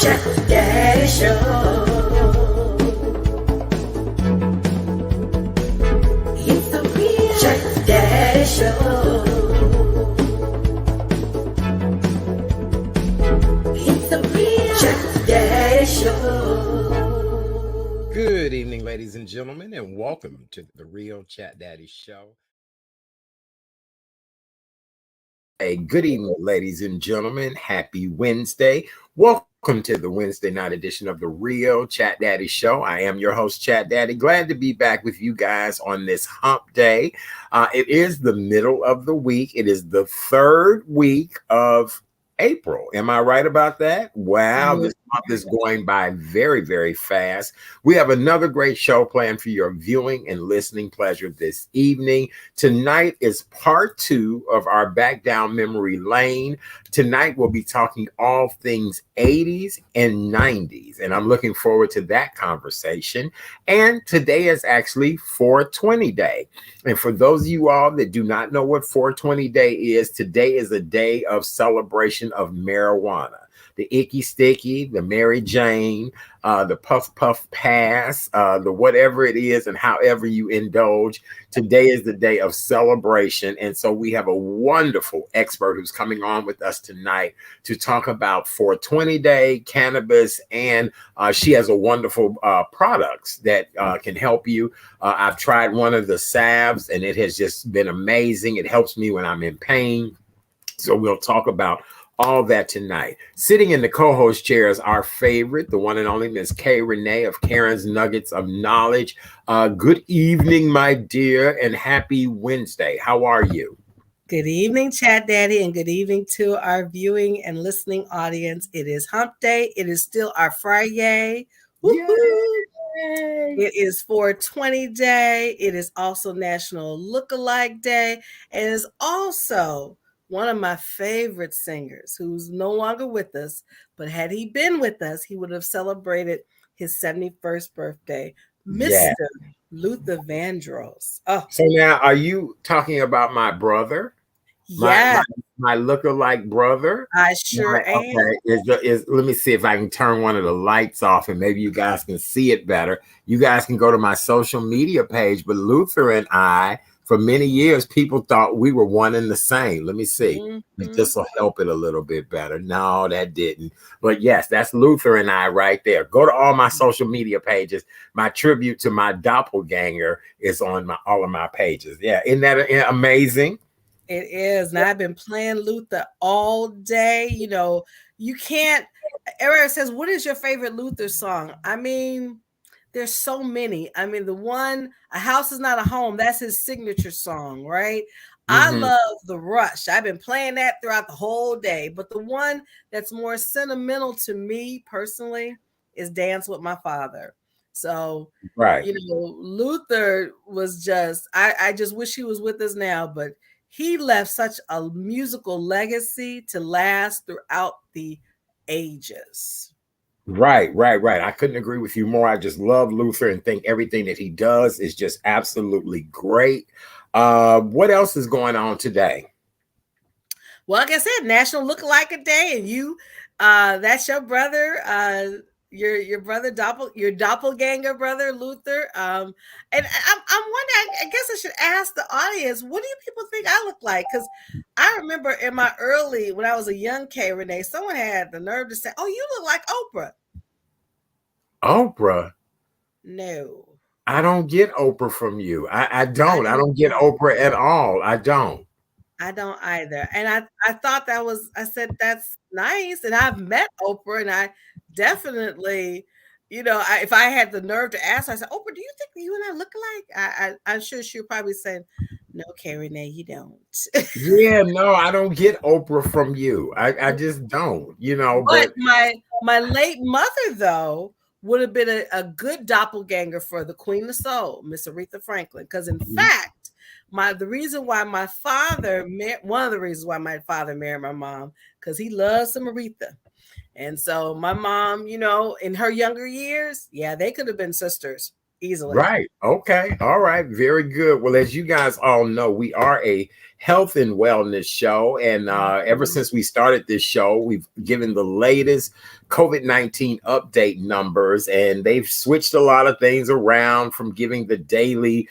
Chat Daddy Show. It's the real Chat Daddy Show. It's the real Chat Daddy Show. Good evening, ladies and gentlemen, and welcome to the Real Chat Daddy Show. Hey, good evening, ladies and gentlemen. Happy Wednesday. Welcome to the Wednesday night edition of the Real Chat Daddy Show. I am your host, Chat Daddy. Glad to be back with you guys on this hump day. It is the middle of the week. It is the third week of April. Am I right about that? Wow, this month is going by very, very fast. We have another great show planned for your viewing and listening pleasure this evening. Tonight is part 2 of our Back Down Memory Lane. Tonight we'll be talking all things 80s and 90s, and I'm looking forward to that conversation. And today is actually 420 Day. And for those of you all that do not know what 420 Day is, today is a day of celebration of marijuana. The Icky Sticky, the Mary Jane, the Puff Puff Pass, the whatever it is and however you indulge. Today is the day of celebration. And so we have a wonderful expert who's coming on with us tonight to talk about 420 Day, cannabis, and she has a wonderful products that can help you. I've tried one of the salves and it has just been amazing. It helps me when I'm in pain. So we'll talk about all that tonight. Sitting in the co-host chair is our favorite, the one and only Miss Kay Renee of Karen's Nuggets of Knowledge. Good evening, my dear, and happy Wednesday. How are you? Good evening, Chat Daddy, and good evening to our viewing and listening audience. It is Hump Day. It is still our Friday. It is 420 Day. It is also National Lookalike Day. And it is also one of my favorite singers who's no longer with us, but had he been with us, he would have celebrated his 71st birthday, Mr. Luther Vandross. Oh. So now, are you talking about my brother? Yeah. My lookalike brother? I sure am. Okay, let me see if I can turn one of the lights off and maybe you guys can see it better. You guys can go to my social media page, but Luther and I, for many years, people thought we were one and the same. Let me see. Mm-hmm. This will help it a little bit better. No, that didn't. But yes, that's Luther and I right there. Go to all my social media pages. My tribute to my doppelganger is on all of my pages. Yeah, isn't that amazing? It is. Now, I've been playing Luther all day. You know, you can't. Eric says, what is your favorite Luther song? I mean, there's so many. I mean, the one, A House Is Not a Home, that's his signature song, right? Mm-hmm. I love The Rush. I've been playing that throughout the whole day. But the one that's more sentimental to me personally is Dance with My Father. So, right. You know, Luther was just, I just wish he was with us now, but he left such a musical legacy to last throughout the ages. Right. I couldn't agree with you more. I just love Luther and think everything that he does is just absolutely great. What else is going on today? Well, like I said, National Lookalike Day, and you, that's your brother, your brother, your doppelganger brother, Luther. And I'm wondering, I guess I should ask the audience, what do you people think I look like? Because I remember in my when I was a young Kay Renee, someone had the nerve to say, "Oh, you look like Oprah." Oprah? No. I don't get Oprah from you. I don't. I don't get Oprah at all. I don't either. And I thought I said, that's nice. And I've met Oprah and I definitely, you know, if I had the nerve to ask her, I said, Oprah, do you think you and I look alike? I'm sure she'll probably say, no, Karen, you don't. Yeah, no, I don't get Oprah from you. I just don't, you know. But my late mother, though, would have been a good doppelganger for the Queen of Soul, Miss Aretha Franklin. Because in fact, one of the reasons why my father married my mom, because he loves some Aretha. And so my mom, you know, in her younger years, yeah, they could have been sisters. easily. Right. Okay. All right. Very good. Well, as you guys all know, we are a health and wellness show. And ever since we started this show, we've given the latest COVID-19 update numbers, and they've switched a lot of things around from giving the daily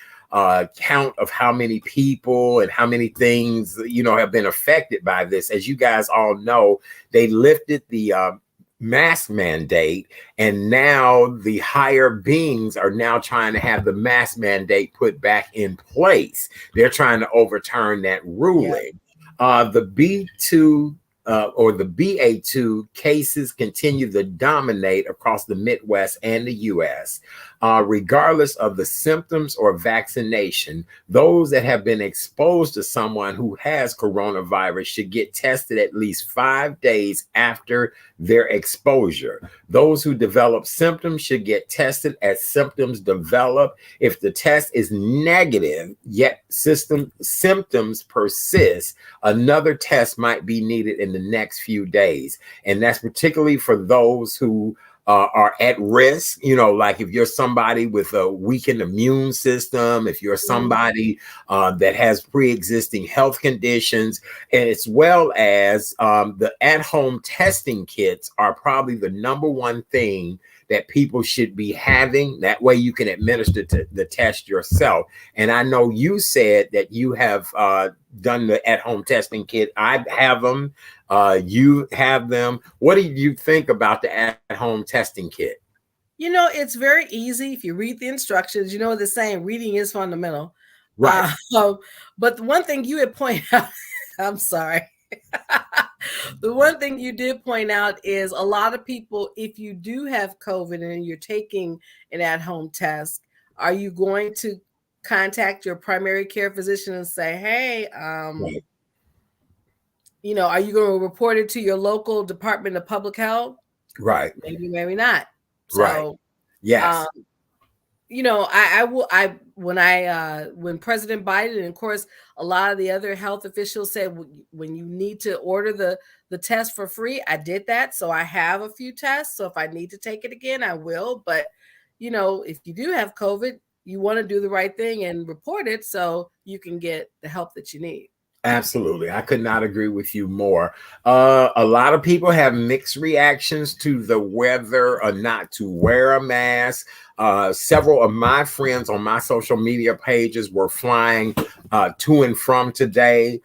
count of how many people and how many things, have been affected by this. As you guys all know, they lifted the mask mandate, and now the higher beings are now trying to have the mask mandate put back in place. They're trying to overturn that ruling. The B2 or the BA2 cases continue to dominate across the Midwest and the US. Regardless of the symptoms or vaccination, those that have been exposed to someone who has coronavirus should get tested at least 5 days after their exposure. Those who develop symptoms should get tested as symptoms develop. If the test is negative, yet symptoms persist, another test might be needed in the next few days. And that's particularly for those who are at risk, like if you're somebody with a weakened immune system, if you're somebody that has pre-existing health conditions, as well as the at-home testing kits are probably the number one thing that people should be having. That way you can administer the test yourself. And I know you said that you have done the at-home testing kit. I have them. You have them. What do you think about the at-home testing kit? It's very easy. If you read the instructions, the saying, reading is fundamental. Right. But the one thing you had pointed out, I'm sorry. The one thing you did point out is a lot of people, if you do have COVID and you're taking an at-home test, are you going to contact your primary care physician and say, hey, Right. Are you going to report it to your local Department of Public Health? Right. Maybe, maybe not. So, right. Yes. When President Biden, and of course, a lot of the other health officials said, when you need to order the test for free, I did that. So I have a few tests. So if I need to take it again, I will. But, if you do have COVID, you want to do the right thing and report it so you can get the help that you need. Absolutely. I could not agree with you more. A lot of people have mixed reactions to the whether or not to wear a mask. Several of my friends on my social media pages were flying to and from today.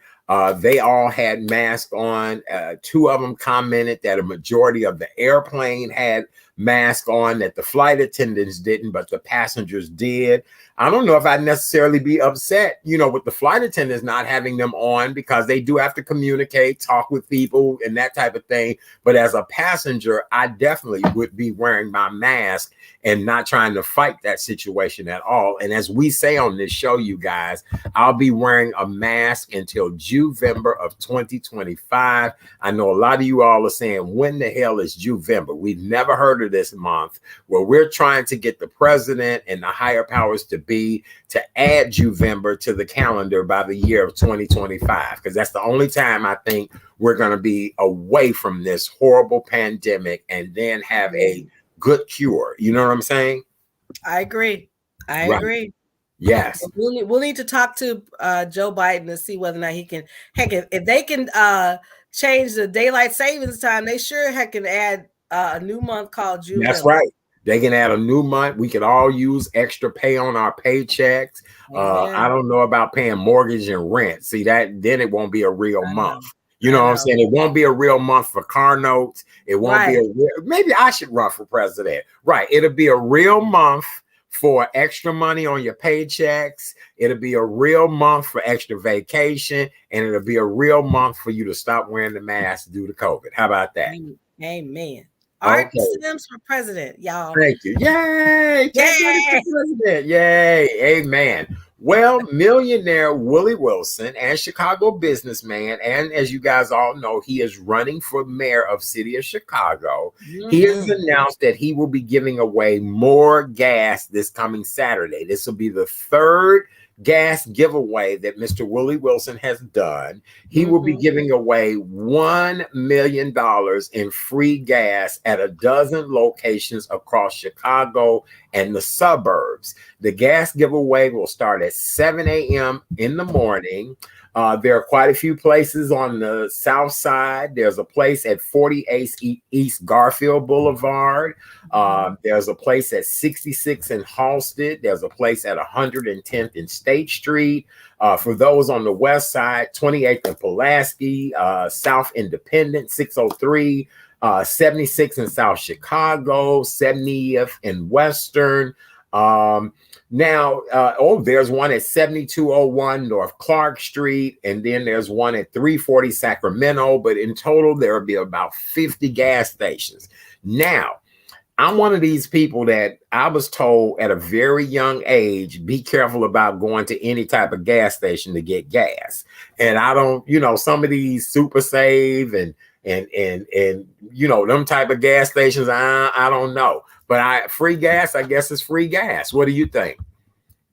They all had masks on. Two of them commented that a majority of the airplane had masks on, that the flight attendants didn't, but the passengers did. I don't know if I'd necessarily be upset, with the flight attendants not having them on, because they do have to communicate, talk with people and that type of thing. But as a passenger, I definitely would be wearing my mask and not trying to fight that situation at all. And as we say on this show, you guys, I'll be wearing a mask until Juvember of 2025. I know a lot of you all are saying, when the hell is Juvember? We've never heard of this month. Well, we're trying to get the president and the higher powers to be to add Juvember to the calendar by the year of 2025, because that's the only time I think we're going to be away from this horrible pandemic and then have a good cure. You know what I'm saying? I agree. Agree. Yes. We'll need to talk to Joe Biden to see whether or not he can. Heck, if they can change the daylight savings time, they sure heck can add a new month called June. That's right. They can add a new month. We could all use extra pay on our paychecks. I don't know about paying mortgage and rent. See, that then it won't be a real month. You know what I'm saying? It won't be a real month for car notes. It won't be maybe I should run for president. Right. It'll be a real month for extra money on your paychecks. It'll be a real month for extra vacation. And it'll be a real month for you to stop wearing the mask due to COVID. How about that? Amen. Art Sims for president, y'all. Thank you. Yay! Yay! President. Yay! Amen. Well, millionaire Willie Wilson and Chicago businessman, and as you guys all know, he is running for mayor of city of Chicago. He has announced that he will be giving away more gas this coming Saturday. This will be the third gas giveaway that Mr. Willie Wilson has done. He will be giving away $1 million in free gas at a dozen locations across Chicago and the suburbs. The gas giveaway will start at 7 a.m. in the morning. There are quite a few places on the south side. There's a place at 48 East Garfield Boulevard. There's a place at 66 in Halsted. There's a place at 110th in State Street. For those on the west side, 28th and Pulaski, South Independent, 603, 76 in South Chicago, 70th in Western. There's one at 7201 North Clark Street, and then there's one at 340 Sacramento, but in total, there will be about 50 gas stations. Now, I'm one of these people that I was told at a very young age, be careful about going to any type of gas station to get gas. And I don't, some of these Super Save and them type of gas stations, I don't know. But free gas, I guess, is free gas. What do you think?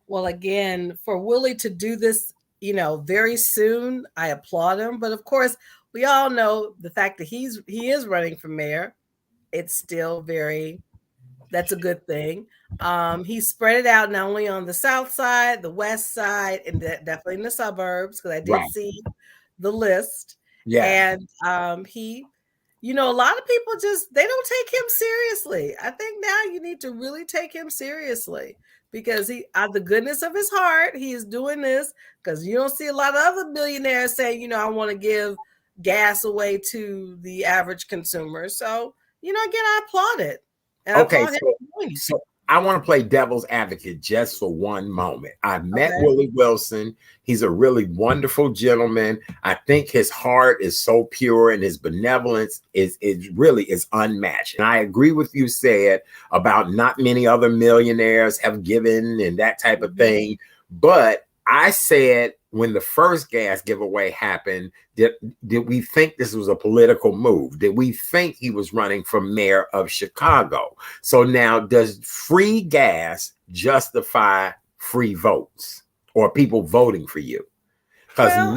Well, again, for Willie to do this, very soon, I applaud him. But of course, we all know the fact that he is running for mayor. It's still that's a good thing. He spread it out not only on the south side, the west side, and definitely in the suburbs, because I did see the list. Yeah. And he, a lot of people they don't take him seriously. I think now you need to really take him seriously, because he, out of the goodness of his heart, he is doing this, because you don't see a lot of other millionaires saying, I want to give gas away to the average consumer. So, again, I applaud it. And okay, so I want to play devil's advocate just for one moment. I met Willie Wilson. He's a really wonderful gentleman. I think his heart is so pure and his benevolence is really unmatched. And I agree with you said about not many other millionaires have given and that type of thing. But I said when the first gas giveaway happened, did we think this was a political move? Did we think he was running for mayor of Chicago? So now, does free gas justify free votes or people voting for you? Because our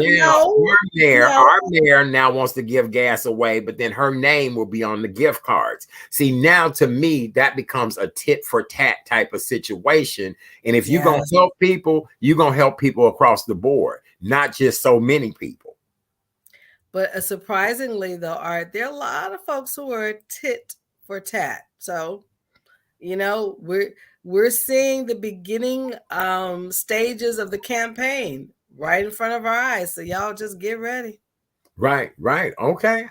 mayor now wants to give gas away, but then her name will be on the gift cards. See, now to me, that becomes a tit for tat type of situation. And if you're going to help people, you're going to help people across the board, not just so many people. But surprisingly, though, there are a lot of folks who are tit for tat. So, we're seeing the beginning stages of the campaign right in front of our eyes. So y'all just get ready. Right. Okay.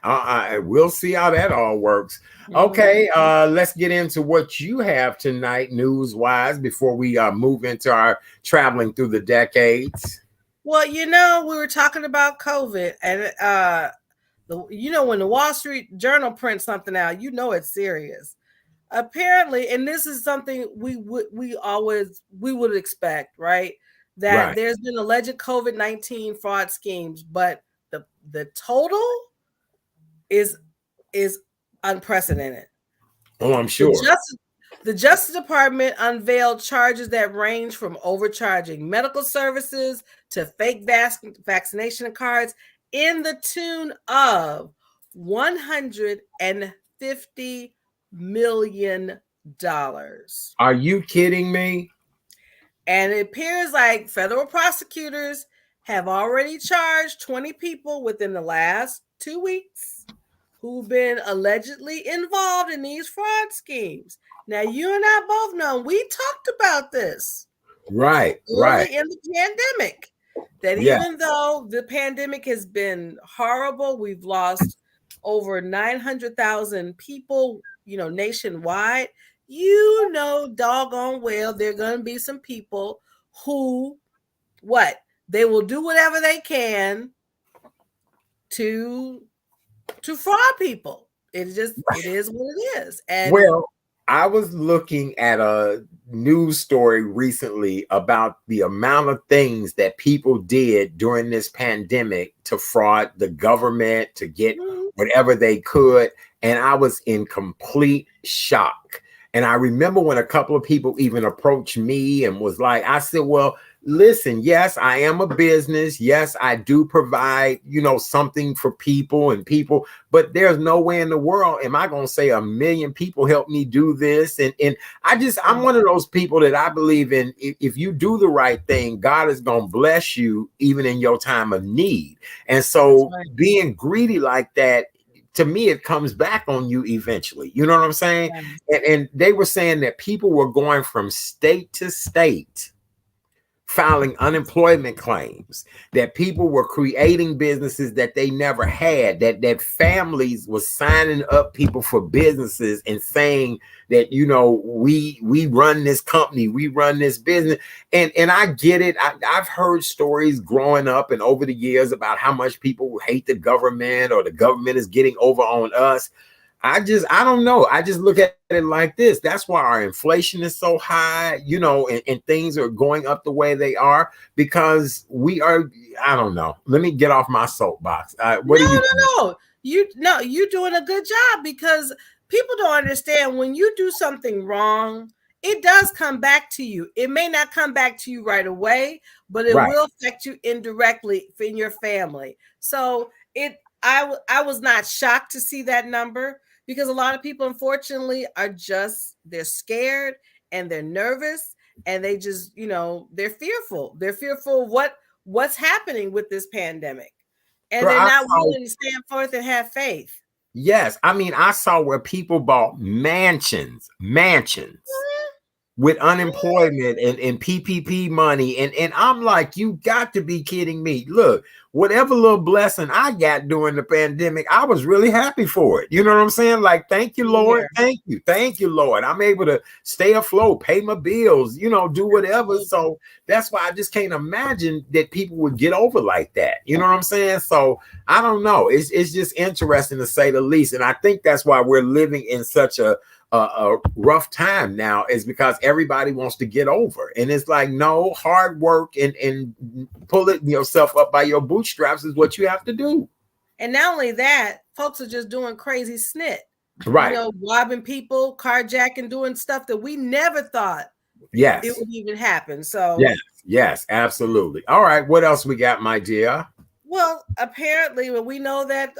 We'll see how that all works. Okay. Let's get into what you have tonight, news-wise, before we move into our traveling through the decades. Well, we were talking about COVID, and when the Wall Street Journal prints something out, it's serious. Apparently, and this is something we would expect, right? That there's been alleged COVID-19 fraud schemes, but the total is unprecedented. Oh, I'm sure. The Justice Department unveiled charges that range from overcharging medical services to fake vaccination cards in the tune of $150 million. Are you kidding me? And it appears like federal prosecutors have already charged 20 people within the last 2 weeks who've been allegedly involved in these fraud schemes. Now, you and I both know we talked about this right in the pandemic, that even though the pandemic has been horrible, we've lost over 900,000 people, nationwide. Doggone well, there are going to be some people who, they will do whatever they can to fraud people. It is what it is. And I was looking at a news story recently about the amount of things that people did during this pandemic to fraud the government, to get whatever they could. And I was in complete shock. And I remember when a couple of people even approached me and was like, I said, well, listen, yes, I am a business. Yes, I do provide, something for people, but there's no way in the world am I going to say 1,000,000 people help me do this. And I'm one of those people that I believe in. If you do the right thing, God is going to bless you even in your time of need. And so being greedy like that, to me, it comes back on you eventually. You know what I'm saying? And they were saying that people were going from state to state filing unemployment claims, that people were creating businesses that they never had, that families were signing up people for businesses and saying that, we run this company, we run this business. And I get it. I've heard stories growing up and over the years about how much people hate the government or the government is getting over on us. I don't know. I just look at it like this. That's why our inflation is so high, and things are going up the way they are because we are, I don't know. Let me get off my soapbox. No. You're doing a good job because people don't understand when you do something wrong, it does come back to you. It may not come back to you right away, but it will affect you indirectly in your family. So I was not shocked to see that number. Because a lot of people, unfortunately, they're scared and they're nervous and they just, they're fearful. They're fearful of what's happening with this pandemic. And they're not willing to stand forth and have faith. Yes. I mean, I saw where people bought mansions with unemployment and PPP money. And I'm like, you got to be kidding me. Look, whatever little blessing I got during the pandemic, I was really happy for it. You know what I'm saying? Like, thank you, Lord. Thank you. Thank you, Lord. I'm able to stay afloat, pay my bills, do whatever. So that's why I just can't imagine that people would get over like that. You know what I'm saying? So I don't know. It's just interesting to say the least. And I think that's why we're living in such a rough time now, is because everybody wants to get over. And it's like, no, hard work and pulling yourself up by your bootstraps is what you have to do. And not only that, folks are just doing crazy snit. Right. Robbing people, carjacking, doing stuff that we never thought it would even happen. So yes, absolutely. All right. What else we got, my dear? Well, apparently, we know that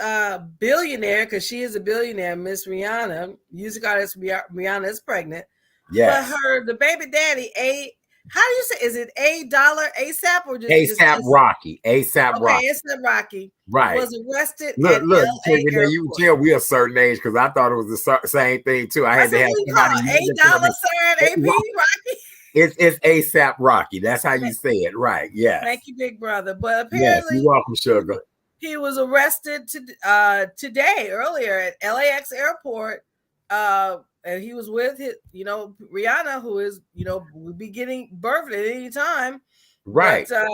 billionaire, because she is a billionaire, Miss Rihanna, music artist Rihanna is pregnant. Yes. But the baby daddy, how do you say? Is it $8 ASAP or just ASAP Rocky? ASAP Rocky. ASAP Rocky. Right. Was arrested. Look, at LA you can tell we're a certain age because I thought it was the same thing too. I had to have somebody $8 sir, AP Rocky. It's ASAP Rocky. That's how you say it, right? Yeah. Thank you, big brother. But apparently, you're welcome, sugar. He was arrested today, earlier at LAX airport, and he was with his, Rihanna, who is, would be getting birthed at any time, right? But,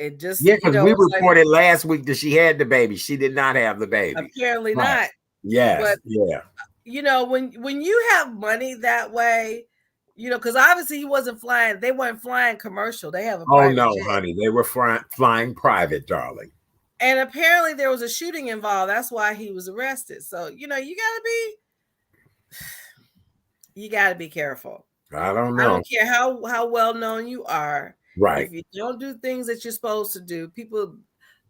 it just because we reported last week that she had the baby. She did not have the baby. Apparently not. Yes, but, yeah. When you have money that way. Because obviously he wasn't flying. They weren't flying commercial. They have a private jet. Honey. They were flying private, darling. And apparently there was a shooting involved. That's why he was arrested. So, you gotta be careful. I don't know. I don't care how well known you are. Right. If you don't do things that you're supposed to do, people,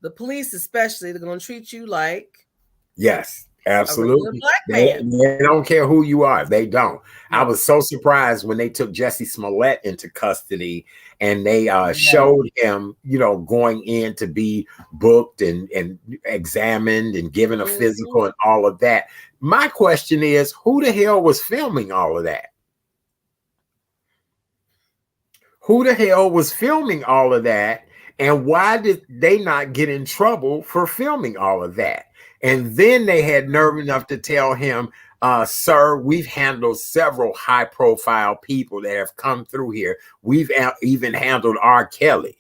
the police especially, they're going to treat you like. Yes. Absolutely. They don't care who you are. They don't. I was so surprised when they took Jesse Smollett into custody and they showed him, going in to be booked and examined and given a physical and all of that. My question is, who the hell was filming all of that? Who the hell was filming all of that? And why did they not get in trouble for filming all of that? And then they had nerve enough to tell him, sir, we've handled several high-profile people that have come through here. We've even handled R. Kelly.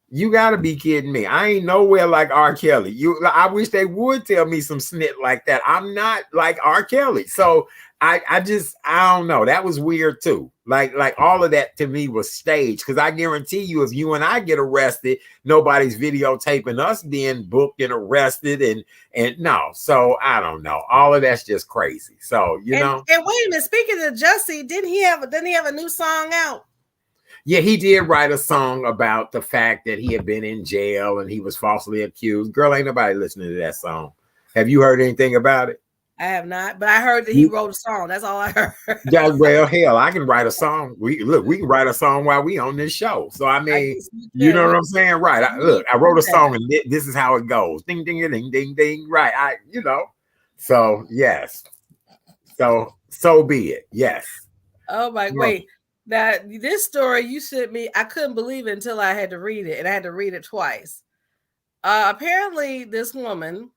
You got to be kidding me. I ain't nowhere like R. Kelly. I wish they would tell me some snit like that. I'm not like R. Kelly. So I don't know. That was weird too. Like all of that to me was staged, because I guarantee you, if you and I get arrested, nobody's videotaping us being booked and arrested and no. So I don't know. All of that's just crazy. So And wait a minute. Speaking of Jussie, didn't he have a new song out? Yeah, he did write a song about the fact that he had been in jail and he was falsely accused. Girl, ain't nobody listening to that song. Have you heard anything about it? I have not, but I heard that he wrote a song. That's all I heard. Yeah, well, hell, I can write a song. We can write a song while we on this show. So I mean, you know what I'm saying, right? I wrote a song, and this is how it goes: ding, ding, ding, ding, ding. Right? So yes, so be it. Yes. Oh my, wait. That this story you sent me, I couldn't believe it until I had to read it, and I had to read it twice. Apparently, this woman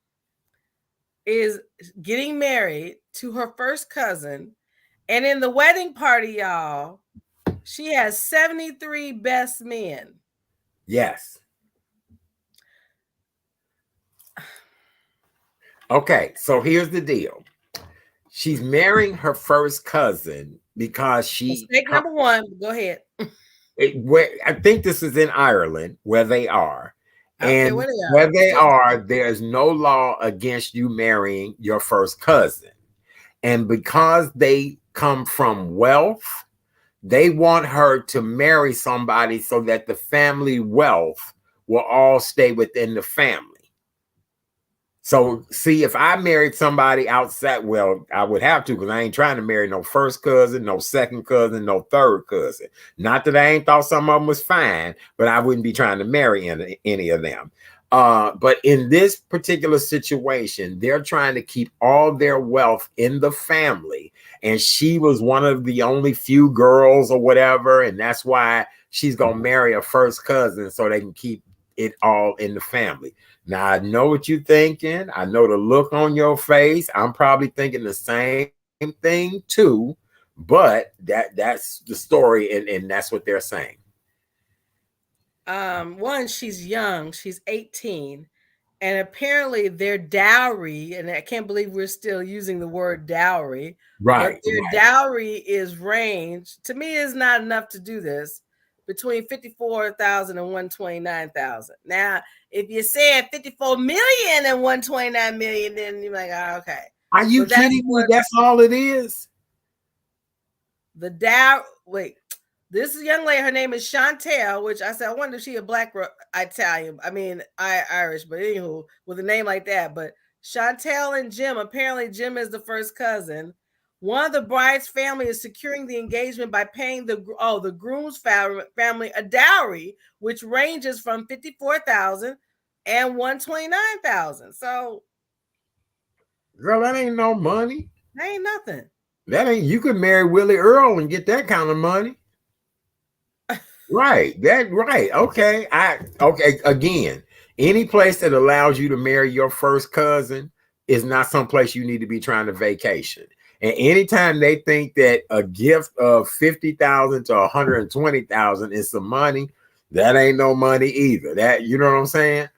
is getting married to her first cousin, and in the wedding party, y'all, she has 73 best men. Yes. Okay, so here's the deal. She's marrying her first cousin because Mistake number one. Go ahead. I think this is in Ireland where they are. And where they are, there's no law against you marrying your first cousin. And because they come from wealth, they want her to marry somebody so that the family wealth will all stay within the family. So, see, if I married somebody outside, well, I would have to, because I ain't trying to marry no first cousin, no second cousin, no third cousin. Not that I ain't thought some of them was fine, but I wouldn't be trying to marry any of them. But in this particular situation, they're trying to keep all their wealth in the family. And she was one of the only few girls or whatever. And that's why she's going to marry a first cousin so they can keep it all in the family. Now, I know what you're thinking. I know the look on your face. I'm probably thinking the same thing too, but that's the story, and that's what they're saying. One, she's young. She's 18. And apparently their dowry, and I can't believe we're still using the word dowry, right? But their dowry is range. To me, is not enough to do this. Between 54,000 and 129,000. Now, if you said 54 million and 129 million, then you're like, oh, okay. Are you kidding me? That's all it is. The dowry. Wait, this young lady, her name is Chantel, which I said, I wonder if she a black Italian. I mean, Irish, but anywho, with a name like that. But Chantel and Jim, apparently Jim is the first cousin. One of the bride's family is securing the engagement by paying the groom's family a dowry, which ranges from 54,000 and 129,000. So, girl, that ain't no money. That ain't nothing. That ain't. You could marry Willie Earl and get that kind of money. Right. Right. Okay. Okay. Again, any place that allows you to marry your first cousin is not someplace you need to be trying to vacation. And anytime they think that a gift of 50,000 to 120,000 is some money, that ain't no money either. That, you know what I'm saying?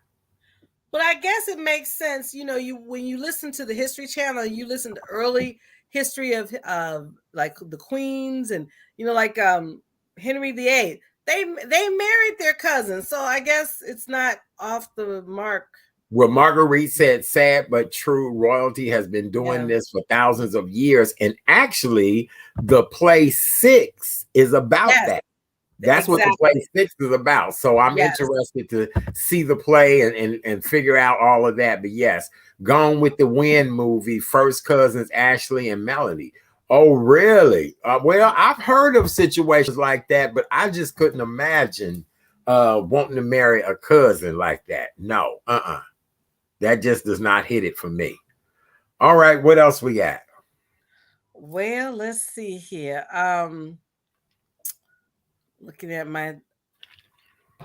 But I guess it makes sense, when you listen to the History Channel, you listen to early history of like the queens and like Henry VIII. They married their cousins, so I guess it's not off the mark. Well, Marguerite said, sad but true, royalty has been doing this for thousands of years. And actually, the play 6 is about that. That's what the play 6 is about. So I'm interested to see the play and figure out all of that. But yes, Gone with the Wind movie, first cousins Ashley and Melanie. Oh, really? Well, I've heard of situations like that, but I just couldn't imagine wanting to marry a cousin like that. No, that just does not hit it for me. All right, what else we got? Well, let's see here. Looking at my.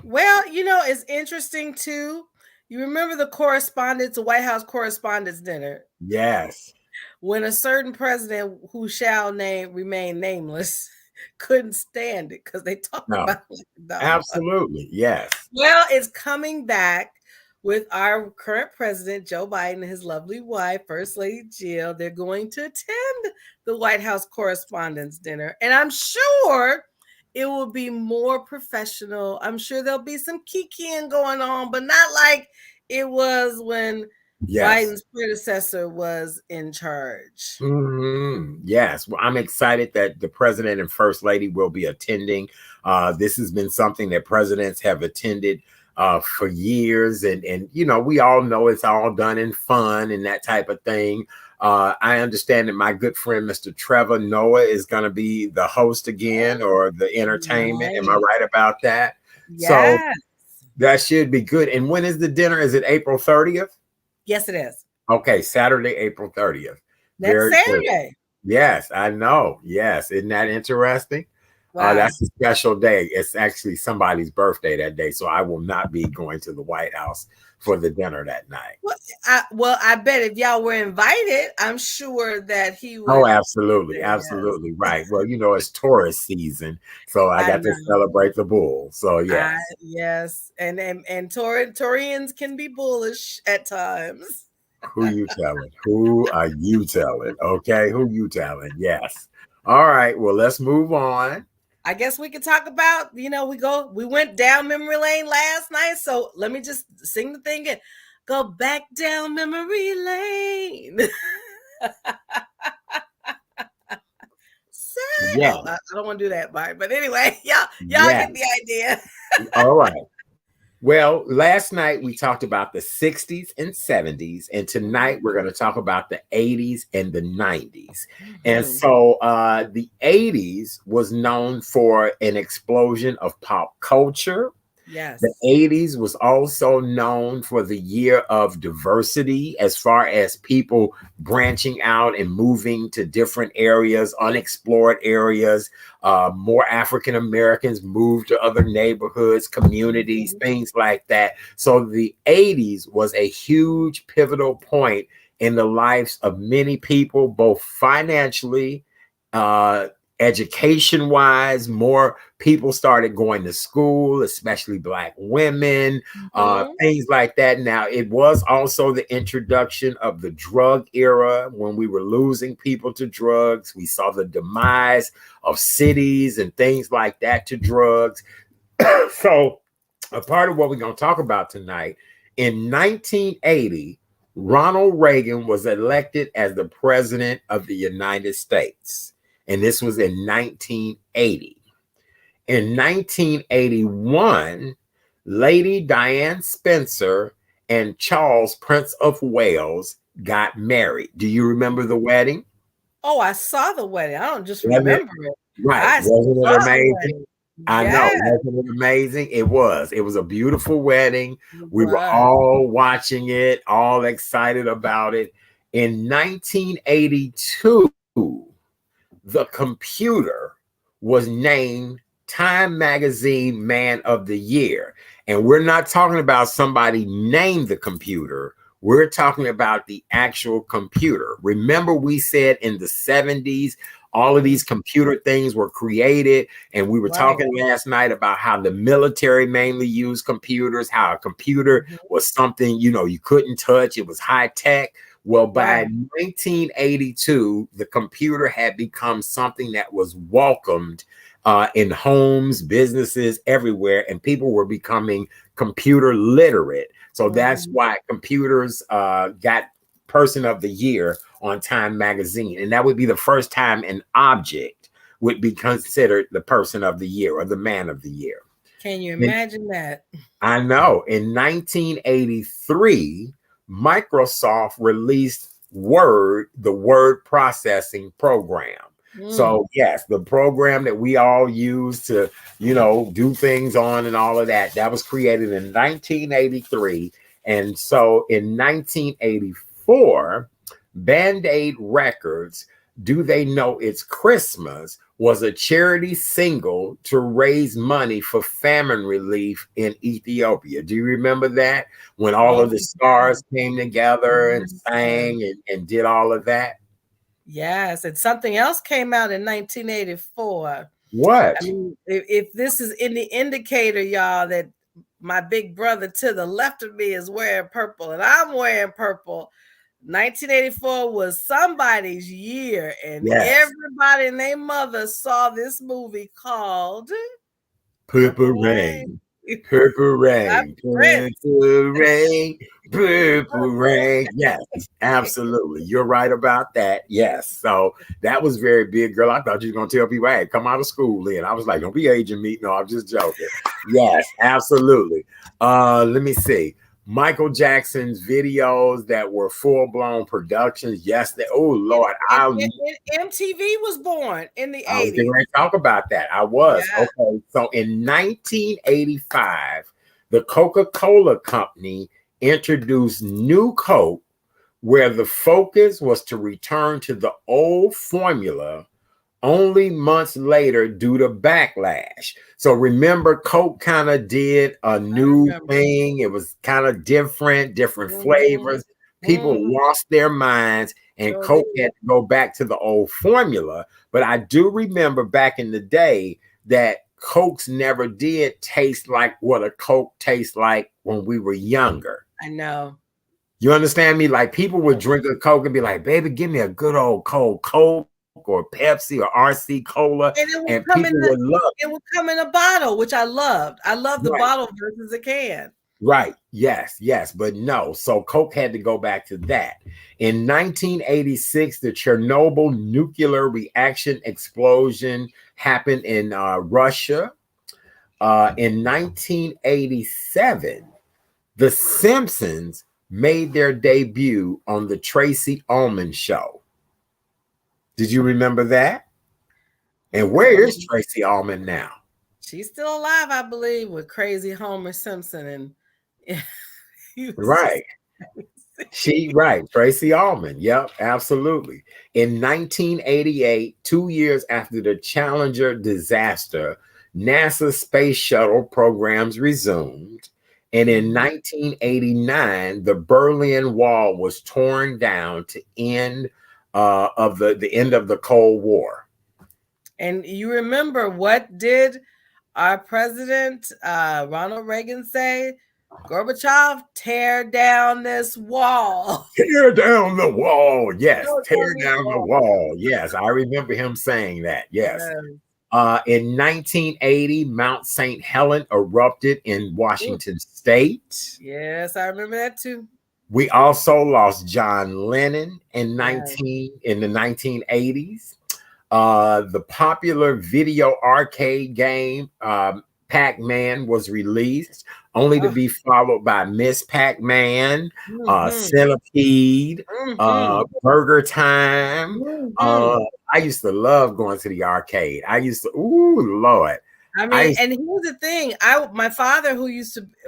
Well, it's interesting too. You remember the White House Correspondents' Dinner? Yes. When a certain president who shall remain nameless couldn't stand it because they talked about it. Absolutely, yes. Well, it's coming back with our current president, Joe Biden, and his lovely wife, First Lady Jill. They're going to attend the White House Correspondents' Dinner. And I'm sure it will be more professional. I'm sure there'll be some kikiing going on, but not like it was when Yes. Biden's predecessor was in charge. Yes. Well, I'm excited that the president and first lady will be attending. This has been something that presidents have attended for years. And, you know, we all know it's all done in fun and that type of thing. I understand that my good friend, Mr. Trevor Noah, is going to be the host again or the entertainment. Am I Nice. right about that? So Yes. that should be good. And when is the dinner? Is it April 30th? Yes, it is. Okay, Saturday, April 30th. Next Very good. Saturday. Yes, I know. Yes. Isn't that interesting? Wow. That's a special day. It's actually somebody's birthday that day. So I will not be going to the White House for the dinner that night. Well, I bet if y'all were invited, I'm sure that he would. Oh, absolutely. Yes. Absolutely. Right. Well, you know, it's tourist season. So I got to celebrate the bull. So yes. Yes. And Taurians can be bullish at times. Who you telling? Who are you telling? Okay. Who you telling? Yes. All right. Well, let's move on. I guess we could talk about, you know, we went down memory lane last night. So let me just sing the thing again. Go back down memory lane. Yeah. I don't want to do that part, but anyway, y'all get the idea. All right. Well, last night we talked about the 60s and 70s, and tonight we're going to talk about the 80s and the 90s. And so the 80s was known for an explosion of pop culture. Yes. The 80s was also known for the year of diversity as far as people branching out and moving to different areas, unexplored areas. More African Americans moved to other neighborhoods, communities, things like that. So the 80s was a huge pivotal point in the lives of many people, both financially, education-wise. More people started going to school, especially Black women, things like that. Now, it was also the introduction of the drug era when we were losing people to drugs. We saw the demise of cities and things like that to drugs. So a part of what we're going to talk about tonight, in 1980, Ronald Reagan was elected as the president of the United States. And this was in 1980. In 1981, Lady Diane Spencer and Charles, Prince of Wales, got married. Do you remember the wedding? Oh, I saw the wedding. I don't just remember it. Right. Wasn't it amazing? I know. Wasn't it amazing? It was. It was a beautiful wedding. We were all watching it, all excited about it. In 1982, the computer was named Time Magazine Man of the Year. And we're not talking about somebody named the computer. We're talking about the actual computer. Remember, we said in the 70s, all of these computer things were created. And we were talking last night about how the military mainly used computers, how a computer was something, you know, you couldn't touch. It was high tech. Well, by 1982, the computer had become something that was welcomed in homes, businesses, everywhere, and people were becoming computer literate. So that's why computers got Person of the Year on Time Magazine. And that would be the first time an object would be considered the Person of the Year or the Man of the Year. Can you imagine that? I know. In 1983, Microsoft released Word, the word processing program. So yes, the program that we all use to, you know, do things on and all of that, that was created in 1983. And so in 1984, Band-Aid Records, Do They Know It's Christmas, was a charity single to raise money for famine relief in Ethiopia. Do you remember that? When all of the stars came together and sang and did all of that? Yes, and something else came out in 1984. What? I mean, if this is any indicator, y'all, that my big brother to the left of me is wearing purple and I'm wearing purple, 1984 was somebody's year, and everybody and their mother saw this movie called Purple Rain. Purple rain, Prince. purple rain, purple rain. Yes, absolutely. You're right about that. Yes. So that was very big, girl. I thought you were going to tell people, hey, come out of school then. I was like, don't be aging me. No, I'm just joking. Yes, absolutely. Let me see. Michael Jackson's videos that were full-blown productions. Yes, oh Lord, MTV was born in the 80s. I was going to talk about that. I was. Yeah. Okay, so in 1985, the Coca-Cola Company introduced new Coke, where the focus was to return to the old formula only months later due to backlash. So remember, Coke kind of did a new thing. It was kind of different flavors. People lost their minds, and Coke had to go back to the old formula. But I do remember back in the day that Cokes never did taste like what a Coke tastes like when we were younger. I know. You understand me? Like people would drink a Coke and be like, baby, give me a good old cold Coke or Pepsi or RC Cola, and people would love it. It would come in a bottle, which I loved. I love the bottle versus the can. Right. Yes. But no. So Coke had to go back to that. In 1986, the Chernobyl nuclear reaction explosion happened in Russia. In 1987, the Simpsons made their debut on the Tracy Ullman Show. Did you remember that? And where is Tracy Ullman now? She's still alive, I believe, with crazy Homer Simpson and right. Tracy Ullman. Yep, absolutely. In 1988, 2 years after the Challenger disaster, NASA space shuttle programs resumed. And in 1989, the Berlin Wall was torn down to end of the end of the Cold War. And you remember, what did our president Ronald Reagan say? Gorbachev, tear down this wall. Tear down the wall. Yes, tear down the wall. Yes, I remember him saying that. Yes. In 1980, Mount St. Helen erupted in Washington State. Yes, I remember that too. We also lost John Lennon in the 1980s. The popular video arcade game Pac-Man was released, only to be followed by Miss Pac-Man, Centipede, Burger Time. I used to love going to the arcade. I used to, Lord. I mean, and here's the thing. My father, who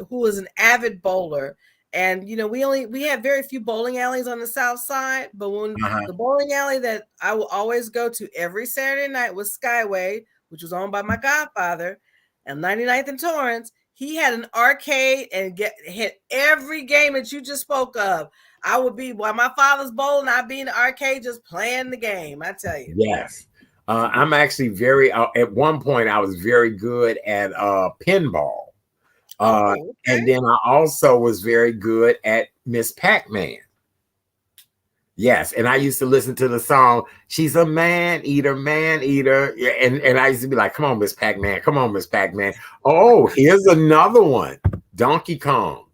was an avid bowler, and we had very few bowling alleys on the South Side, but when the bowling alley that I will always go to every Saturday night was Skyway, which was owned by my godfather, and 99th and Torrance. He had an arcade and hit every game that you just spoke of. I would be, while my father's bowling, I'd be in the arcade just playing the game. I tell you. Yes. I'm actually at one point I was very good at pinball. And then I also was very good at Miss Pac-Man. Yes, and I used to listen to the song, she's a man eater. And I used to be like, come on, Miss Pac-Man. Come on, Miss Pac-Man. Oh, here's another one. Donkey Kong.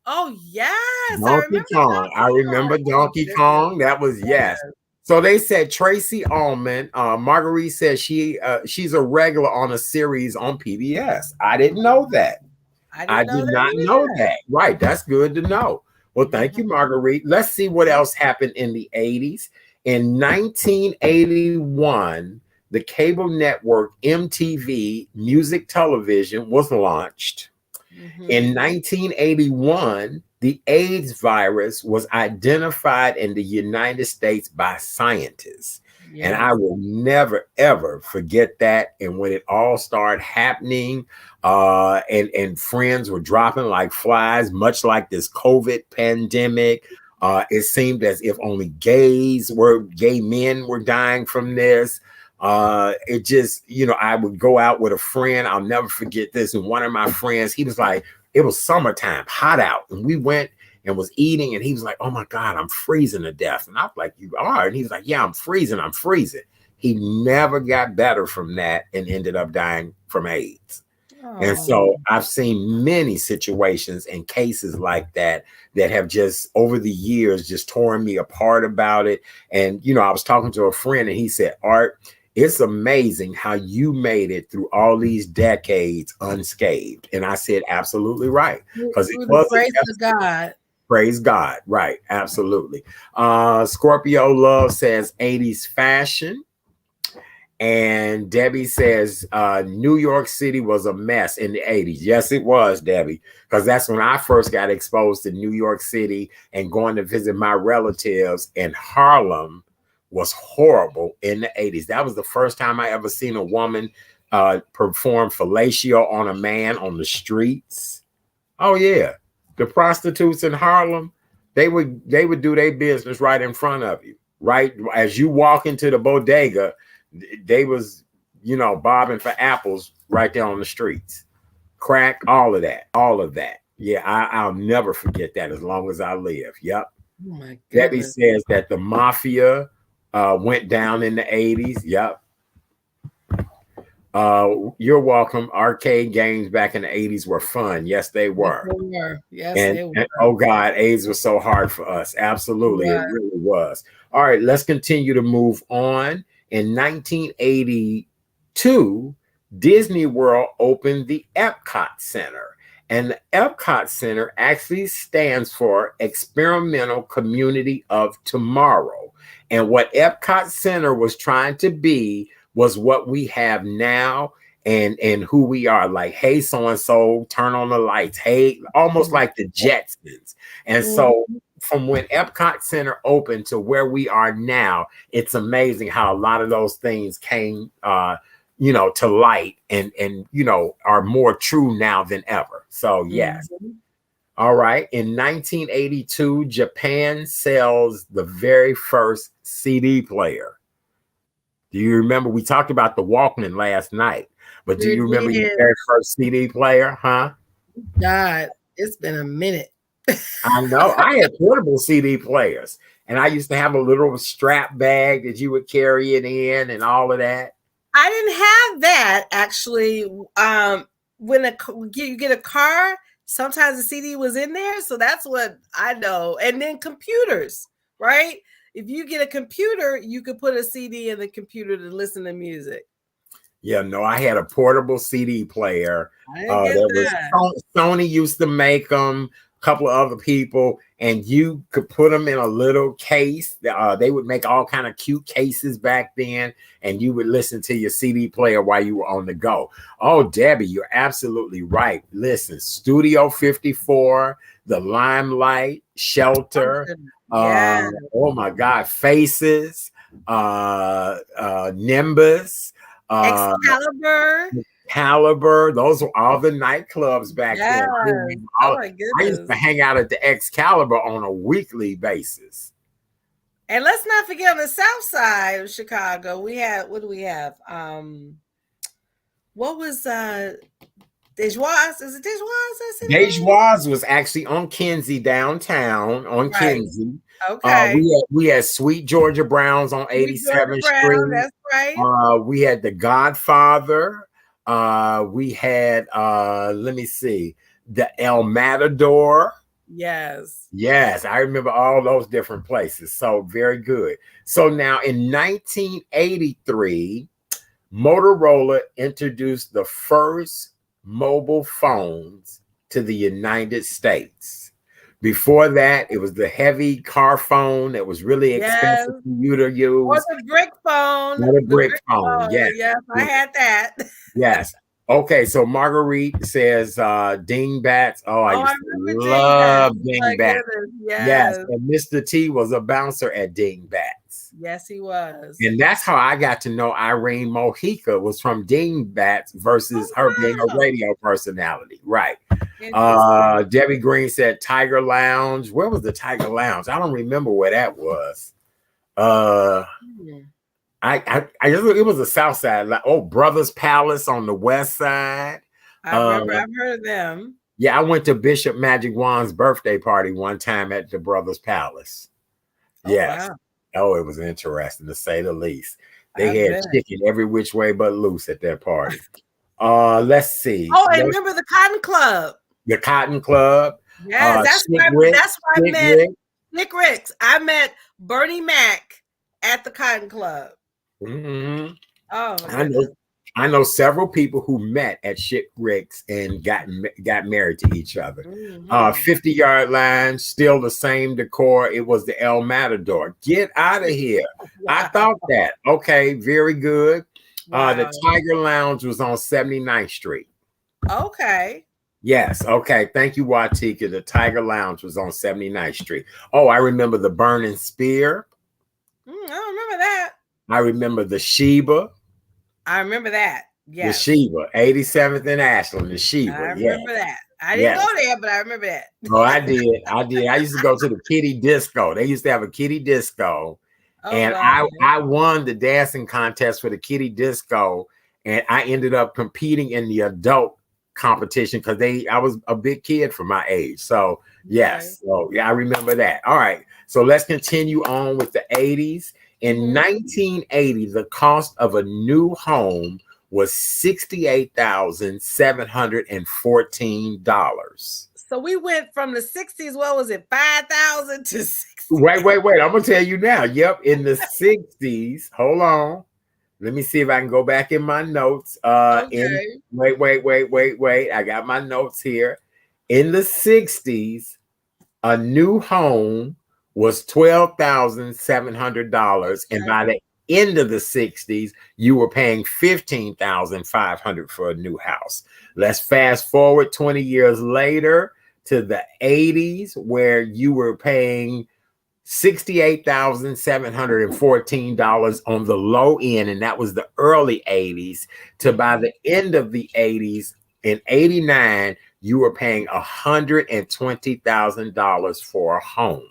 Oh, yes. Donkey Kong. I remember Donkey Kong. That was, yes. So they said Tracy Ullman, Marguerite says she's a regular on a series on PBS. I didn't know that. I did not know that. Right. That's good to know. Well, thank you, Marguerite. Let's see what else happened in the 80s. In 1981, the cable network MTV Music Television was launched. In 1981, the AIDS virus was identified in the United States by scientists. Yeah. And I will never, ever forget that. And when it all started happening, and friends were dropping like flies, much like this COVID pandemic, it seemed as if only gay men were dying from this. It just, I would go out with a friend. I'll never forget this. And one of my friends, he was like, it was summertime, hot out. And we went and was eating, and he was like, oh my God, I'm freezing to death. And I was like, you are? And he was like, yeah, I'm freezing. He never got better from that and ended up dying from AIDS. And so I've seen many situations and cases like that have just over the years just torn me apart about it. And, I was talking to a friend and he said, Art, it's amazing how you made it through all these decades unscathed. And I said, absolutely right. Because it was praise to God. Praise God. Right. Absolutely. Scorpio Love says 80s fashion. And Debbie says New York City was a mess in the 80s. Yes, it was, Debbie, because that's when I first got exposed to New York City and going to visit my relatives in Harlem was horrible in the 80s. That was the first time I ever seen a woman perform fellatio on a man on the streets. Oh, yeah. The prostitutes in Harlem, they would do their business right in front of you. Right as you walk into the bodega, they was, bobbing for apples right there on the streets. Crack, all of that. Yeah, I'll never forget that as long as I live. Yep. Oh my Debbie goodness. says that the mafia went down in the 80s. Yep. You're welcome. Arcade games back in the 80s were fun. Yes, they were. Yes, they were. And oh God, AIDS was so hard for us. Absolutely, it really was. All right, let's continue to move on. In 1982, Disney World opened the Epcot Center. And the Epcot Center actually stands for Experimental Community of Tomorrow. And what Epcot Center was trying to be was what we have now and who we are. Like, hey, so-and-so, turn on the lights. Hey, almost like the Jetsons. And so from when Epcot Center opened to where we are now, it's amazing how a lot of those things came, to light and are more true now than ever. So, yes. All right. In 1982, Japan sells the very first CD player. Do you remember? We talked about the Walkman last night, but do you remember your very first CD player? Huh? God, it's been a minute. I know. I had portable CD players, and I used to have a little strap bag that you would carry it in and all of that. I didn't have that actually. When you get a car, sometimes the CD was in there. So that's what I know. And then computers, right? If you get a computer, you could put a CD in the computer to listen to music. Yeah, no, I had a portable CD player. Sony used to make them, a couple of other people, and you could put them in a little case. They would make all kind of cute cases back then, and you would listen to your CD player while you were on the go. Oh, Debbie, you're absolutely right. Listen, Studio 54, the Limelight, Shelter, oh my God, Faces, Nimbus, Excalibur. Those were all the nightclubs back then. Oh my goodness. I used to hang out at the Excalibur on a weekly basis. And let's not forget on the south side of Chicago, we had, what do we have? What was Dejois? Is it Dejois? Dejois was actually on Kinsey downtown on Kinsey. Okay. We had Sweet Georgia Brown's on 87th Street. That's right. We had The Godfather. We had let me see, the El Matador. Yes, I remember all those different places. So very good. So now in 1983, Motorola introduced the first mobile phones to the United States. Before that, it was the heavy car phone that was really expensive for you to use. Or the brick phone. Yes, I had that. Yes. Okay, so Marguerite says dingbats. I used to love dingbats. Yes, and Mr. T was a bouncer at Dingbats. Yes, he was. And that's how I got to know Irene Mojica, was from Dingbats versus her being a radio personality. Right. Debbie Green said Tiger Lounge. Where was the Tiger Lounge? I don't remember where that was. I it was the south side. Like, Brothers Palace on the west side. I remember. I've heard of them. Yeah, I went to Bishop Magic Wand's birthday party one time at the Brothers Palace. Yes. Wow. Oh, it was interesting to say the least. They had chicken every which way but loose at that party. Let's see. Oh, and remember the Cotton Club. The Cotton Club. Yes, that's Chick where Rick, I Chick met Rick. Nick Ricks. I met Bernie Mac at the Cotton Club. Mm-hmm. Oh my goodness. I know several people who met at Chick Rick's and got married to each other. 50-yard line, still the same decor. It was the El Matador. Get out of here. Wow. I thought that. Okay, very good. Wow. The Tiger Lounge was on 79th Street. Okay. Yes. Okay. Thank you, Watika. The Tiger Lounge was on 79th Street. Oh, I remember the Burning Spear. I don't remember that. I remember the Sheba. I remember that. Yes. The Sheba, 87th and Ashland, the Sheba. I remember that. I didn't go there, but I remember that. Oh, I did. I used to go to the kiddie disco. They used to have a kiddie disco. And I won the dancing contest for the kiddie disco. And I ended up competing in the adult competition because I was a big kid for my age. So yes. So yeah, I remember that. All right. So let's continue on with the 80s. In 1980, the cost of a new home was $68,714. So we went from the 60s, what was it, 5,000 to 60? Wait. I'm going to tell you now. Yep, in the 60s. Hold on. Let me see if I can go back in my notes. Wait. I got my notes here. In the 60s, a new home was $12,700. And by the end of the 60s, you were paying $15,500 for a new house. Let's fast forward 20 years later to the 80s, where you were paying $68,714 on the low end, and that was the early 80s, to by the end of the 80s, in 89, you were paying $120,000 for a home.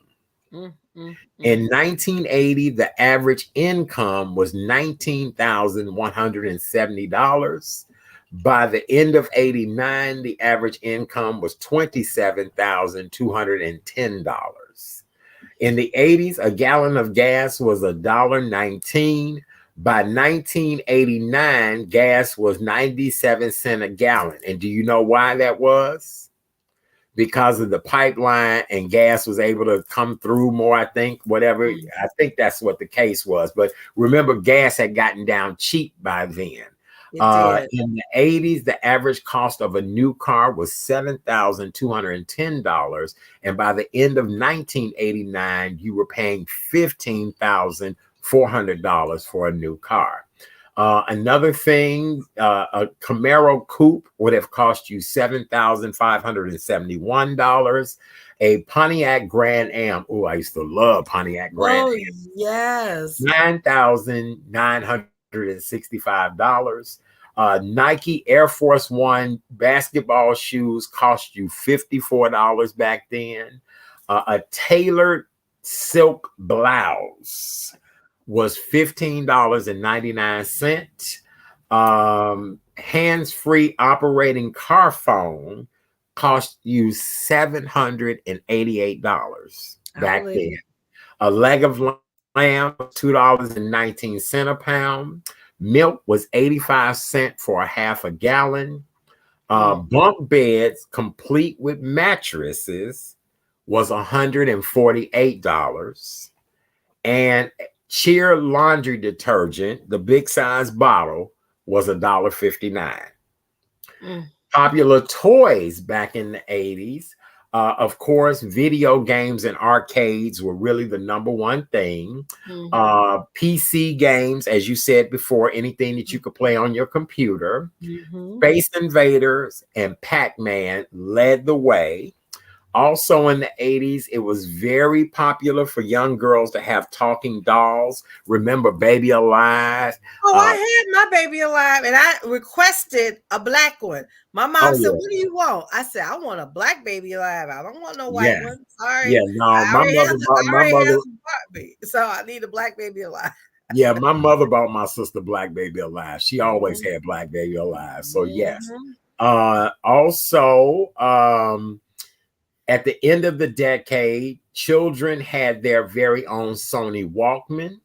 In 1980, the average income was $19,170. By the end of 89, the average income was $27,210. In the 80s, a gallon of gas was $1.19. By 1989, gas was 97 cents a gallon. And do you know why that was? Because of the pipeline, and gas was able to come through more, I think, whatever. I think that's what the case was. But remember, gas had gotten down cheap by then. In the 80s, the average cost of a new car was $7,210. And by the end of 1989, you were paying $15,400 for a new car. Another thing, a Camaro Coupe would have cost you $7,571. A Pontiac Grand Am. Oh, I used to love Pontiac Grand Am. Yes. $9,965. Nike Air Force One basketball shoes cost you $54 back then. A tailored silk blouse was $15.99. Hands-free operating car phone cost you $788 back then. A leg of lamb, $2.19 a pound. Milk was 85 cents for a half a gallon. Bunk beds, complete with mattresses, was $148. And Cheer laundry detergent, the big size bottle, was $1.59. Popular toys back in the 80s. Of course, video games and arcades were really the number one thing. PC games, as you said before, anything that you could play on your computer. Space Invaders and Pac-Man led the way. Also in the 80s, it was very popular for young girls to have talking dolls. Remember Baby Alive? Oh, I had my Baby Alive, and I requested a black one. My mom said, "What do you want?" I said, "I want a black Baby Alive. I don't want no white one. Sorry." Yeah, no, my mother, so I need a black Baby Alive. Yeah, my mother bought my sister Black Baby Alive. She always had Black Baby Alive. So yes. Also, at the end of the decade, children had their very own Sony Walkman.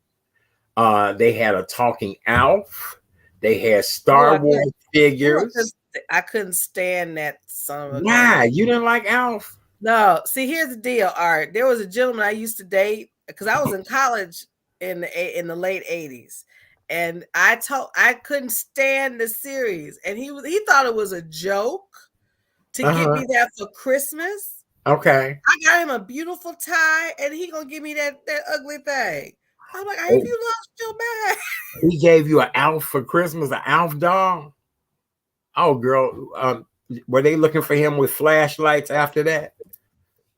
They had a talking Alf. They had Oh, Star Wars figures. I couldn't stand that son of a Nah, gun. you didn't like Alf? No, see, here's the deal. All right, there was a gentleman I used to date because I was in college in the late 80s, and I couldn't stand the series, and he thought it was a joke to get me that for Christmas. Okay. I got him a beautiful tie, and he gonna give me that ugly thing. I'm like, have you lost your mind? He gave you an Alf for Christmas, an Alf doll? Oh, girl, were they looking for him with flashlights after that?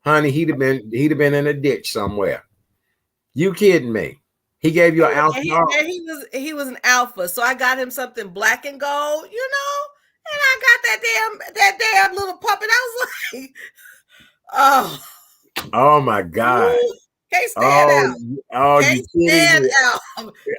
Honey, he'd have been in a ditch somewhere. You kidding me? He gave you an Alf doll? He was an alpha, so I got him something black and gold, you know, and I got that damn little puppet. I was like, oh my God. Can't stand out. Oh, can't stand out.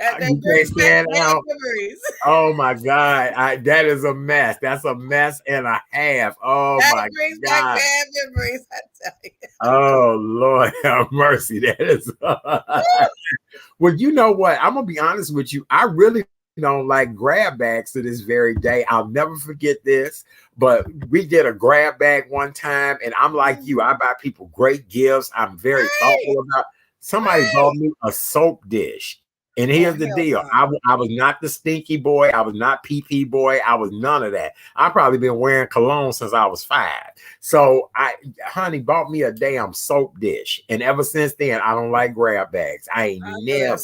That brings back bad memories. Oh my God. That is a mess. That's a mess and a half. Oh my God. That brings back bad memories, I tell you. Oh Lord have mercy. That is well, you know what? I'm gonna be honest with you. I really don't like grab bags to this very day. I'll never forget this. But we did a grab bag one time, and I'm like you. I buy people great gifts. I'm very thoughtful about. Somebody bought me a soap dish, and here's the deal: I was not the stinky boy. I was not pee boy. I was none of that. I probably been wearing cologne since I was 5. So honey bought me a damn soap dish, and ever since then, I don't like grab bags. I ain't never.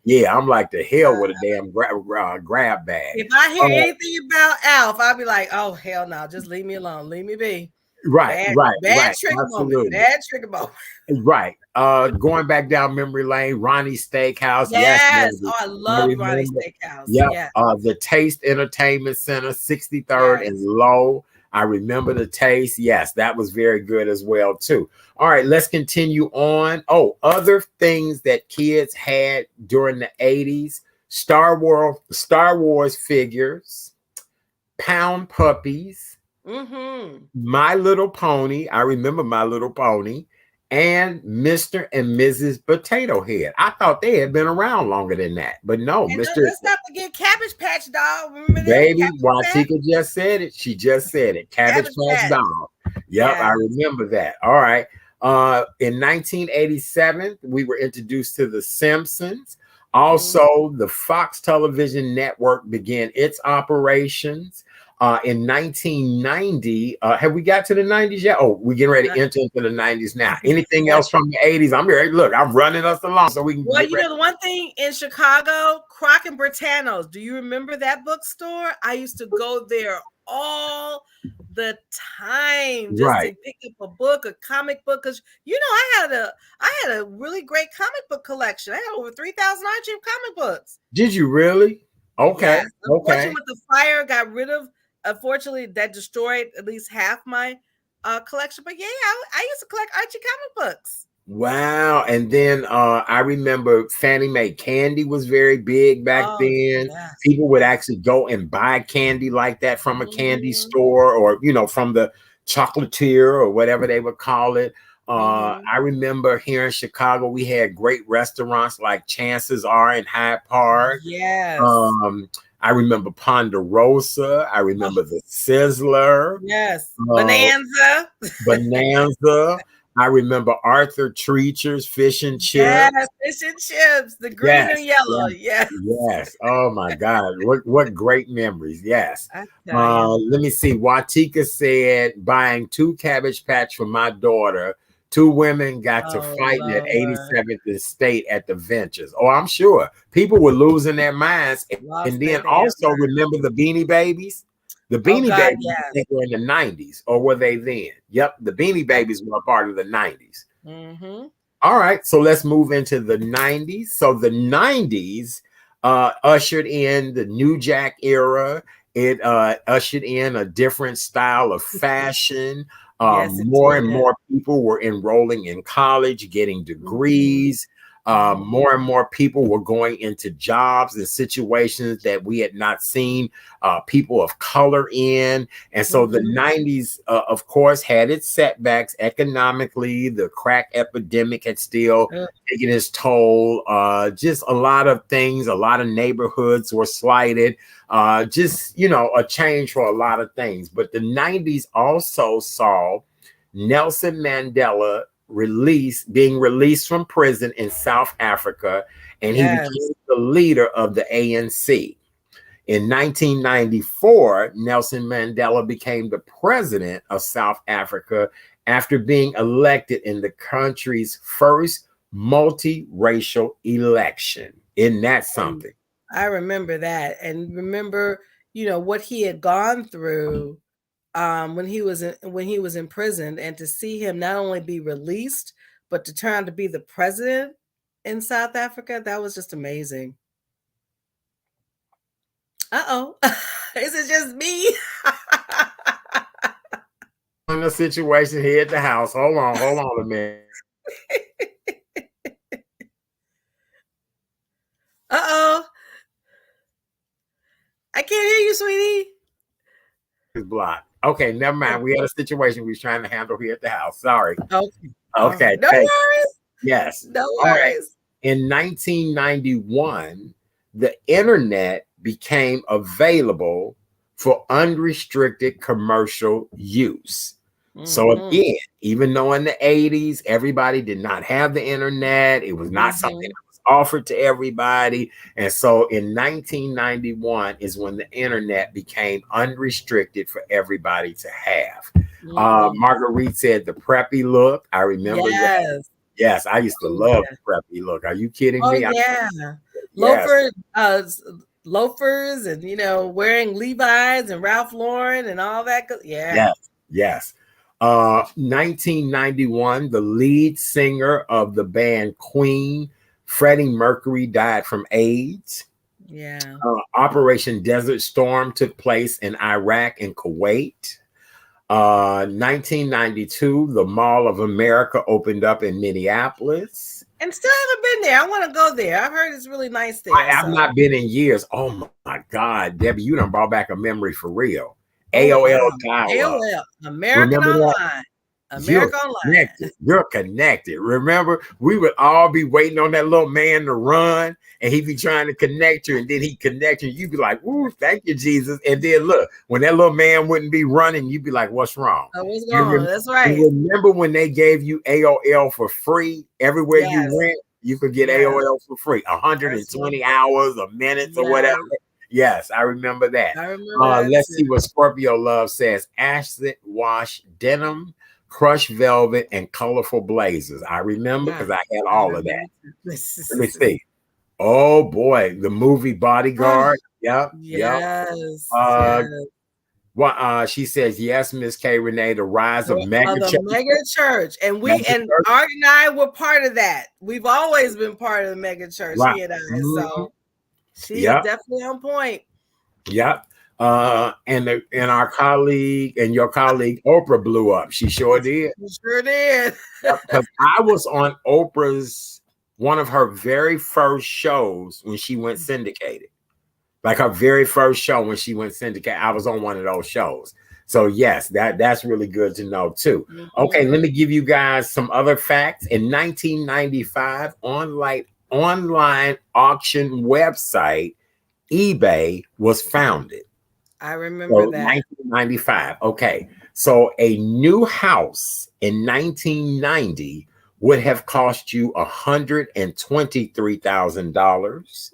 Yeah, I'm like the hell with a damn grab bag. If I hear anything about Alf, I'll be like, oh, hell no, just leave me alone. Leave me be. Right. Bad trigger moment. Bad trigger moment. Right. Going back down memory lane, Ronnie's Steakhouse. Yes. Oh, I love Ronnie's Steakhouse. Yeah. The Taste Entertainment Center, 63rd and Low. I remember the Taste. Yes, that was very good as well, too. All right, let's continue on. Oh, other things that kids had during the 80s: Star Wars figures, Pound Puppies, My Little Pony. I remember My Little Pony, and Mr. and Mrs. Potato Head. I thought they had been around longer than that, but no, and Mr. Let's not forget Cabbage Patch Doll. Remember baby, Watika just said it. She just said it. Cabbage Patch Doll. Yep, yes. I remember that. All right. In 1987, we were introduced to The Simpsons. Also, the Fox Television Network began its operations. In 1990, have we got to the 90s yet? Oh, we're getting ready to enter into the 90s now. Anything else from the 80s? I'm here. Look, I'm running us along so we can. Well, you know, the one thing in Chicago, Croc and Britanno's. Do you remember that bookstore? I used to go there all the time just to pick up a book, a comic book, because you know I had a really great comic book collection. I had over 3,000 comic books. Did you really? Okay. Yes. Unfortunately, with the fire, got rid of. Unfortunately, that destroyed at least half my collection. But yeah, I used to collect Archie comic books. Wow. And then I remember Fannie Mae candy was very big back then. Yes. People would actually go and buy candy like that from a candy store, or, you know, from the chocolatier or whatever they would call it. I remember here in Chicago, we had great restaurants like Chances Are in Hyde Park. Yes. I remember Ponderosa. I remember the Sizzler. Yes. Bonanza. Bonanza. I remember Arthur Treacher's Fish and Chips. Yes, Fish and Chips, the green and yellow. Yes. Oh my God. What great memories. Yes. Let me see. Watika said buying 2 Cabbage Patch for my daughter. 2 women got to fighting at 87th and State at the Ventures. Oh, I'm sure people were losing their minds. And then also remember the Beanie Babies. The Beanie Babies, I think, were in the 90s, or were they then? Yep, the Beanie Babies were a part of the 90s. All right, so let's move into the 90s. So the 90s ushered in the New Jack era. It ushered in a different style of fashion. More and more people were enrolling in college, getting degrees. More and more people were going into jobs and situations that we had not seen people of color in. And so the 90s, of course, had its setbacks economically. The crack epidemic had still taken its toll. Just a lot of things, a lot of neighborhoods were slighted. Just, you know, a change for a lot of things. But the 90s also saw Nelson Mandela being released from prison in South Africa, and he became the leader of the ANC. In 1994, Nelson Mandela became the president of South Africa after being elected in the country's first multiracial election. Isn't that something? I remember that, and remember, you know, what he had gone through when he was imprisoned, and to see him not only be released but to turn out to be the president in South Africa, that was just amazing. Is it just me? In the situation here at the house. Hold on a minute. I can't hear you, sweetie. It's blocked. Okay, never mind. We had a situation we was trying to handle here at the house. Sorry. Okay. No worries. Yes. No worries. Right. In 1991, the internet became available for unrestricted commercial use. So again, even though in the 80s, everybody did not have the internet, it was not something that was offered to everybody. And so in 1991 is when the internet became unrestricted for everybody to have. Marguerite said the preppy look. I remember that. Yes, I used to love the preppy look. Are you kidding me? Loafers and, you know, wearing Levi's and Ralph Lauren and all that. Yes. 1991, the lead singer of the band Queen, Freddie Mercury, died from AIDS. Operation Desert Storm took place in Iraq and Kuwait. 1992, the Mall of America opened up in Minneapolis. And still haven't been there. I want to go there. I've heard it's really nice there. I've not been in years. Oh my God, Debbie, you done brought back a memory for real. AOL dial-up. AOL, American Online. America Online. You're connected. Remember, we would all be waiting on that little man to run, and he'd be trying to connect you, and then he'd connect you. You'd be like, "Ooh, thank you, Jesus." And then look, when that little man wouldn't be running, you'd be like, "What's wrong?" What's going on? That's right. You remember when they gave you AOL for free everywhere you went? You could get AOL for free, 120 hours or minutes or whatever. Yes, I remember that. Let's see what Scorpio Love says. Acid wash denim, crushed velvet, and colorful blazers. I remember because I had all of that. Let me see. Oh boy, the movie Bodyguard. Yep. She says, yes, Miss K. Renee, the rise of mega church. And Art and I were part of that. We've always been part of the mega church, he and I. So she's definitely on point. Yep. And our colleague and your colleague Oprah blew up. She sure did. She sure did. Because I was on Oprah's one of her very first shows when she went syndicated. Like her very first show when she went syndicated, I was on one of those shows. So yes, that's really good to know too. Okay, let me give you guys some other facts. In 1995, online auction website eBay was founded. I remember that. 1995. Okay. So a new house in 1990 would have cost you $123,000.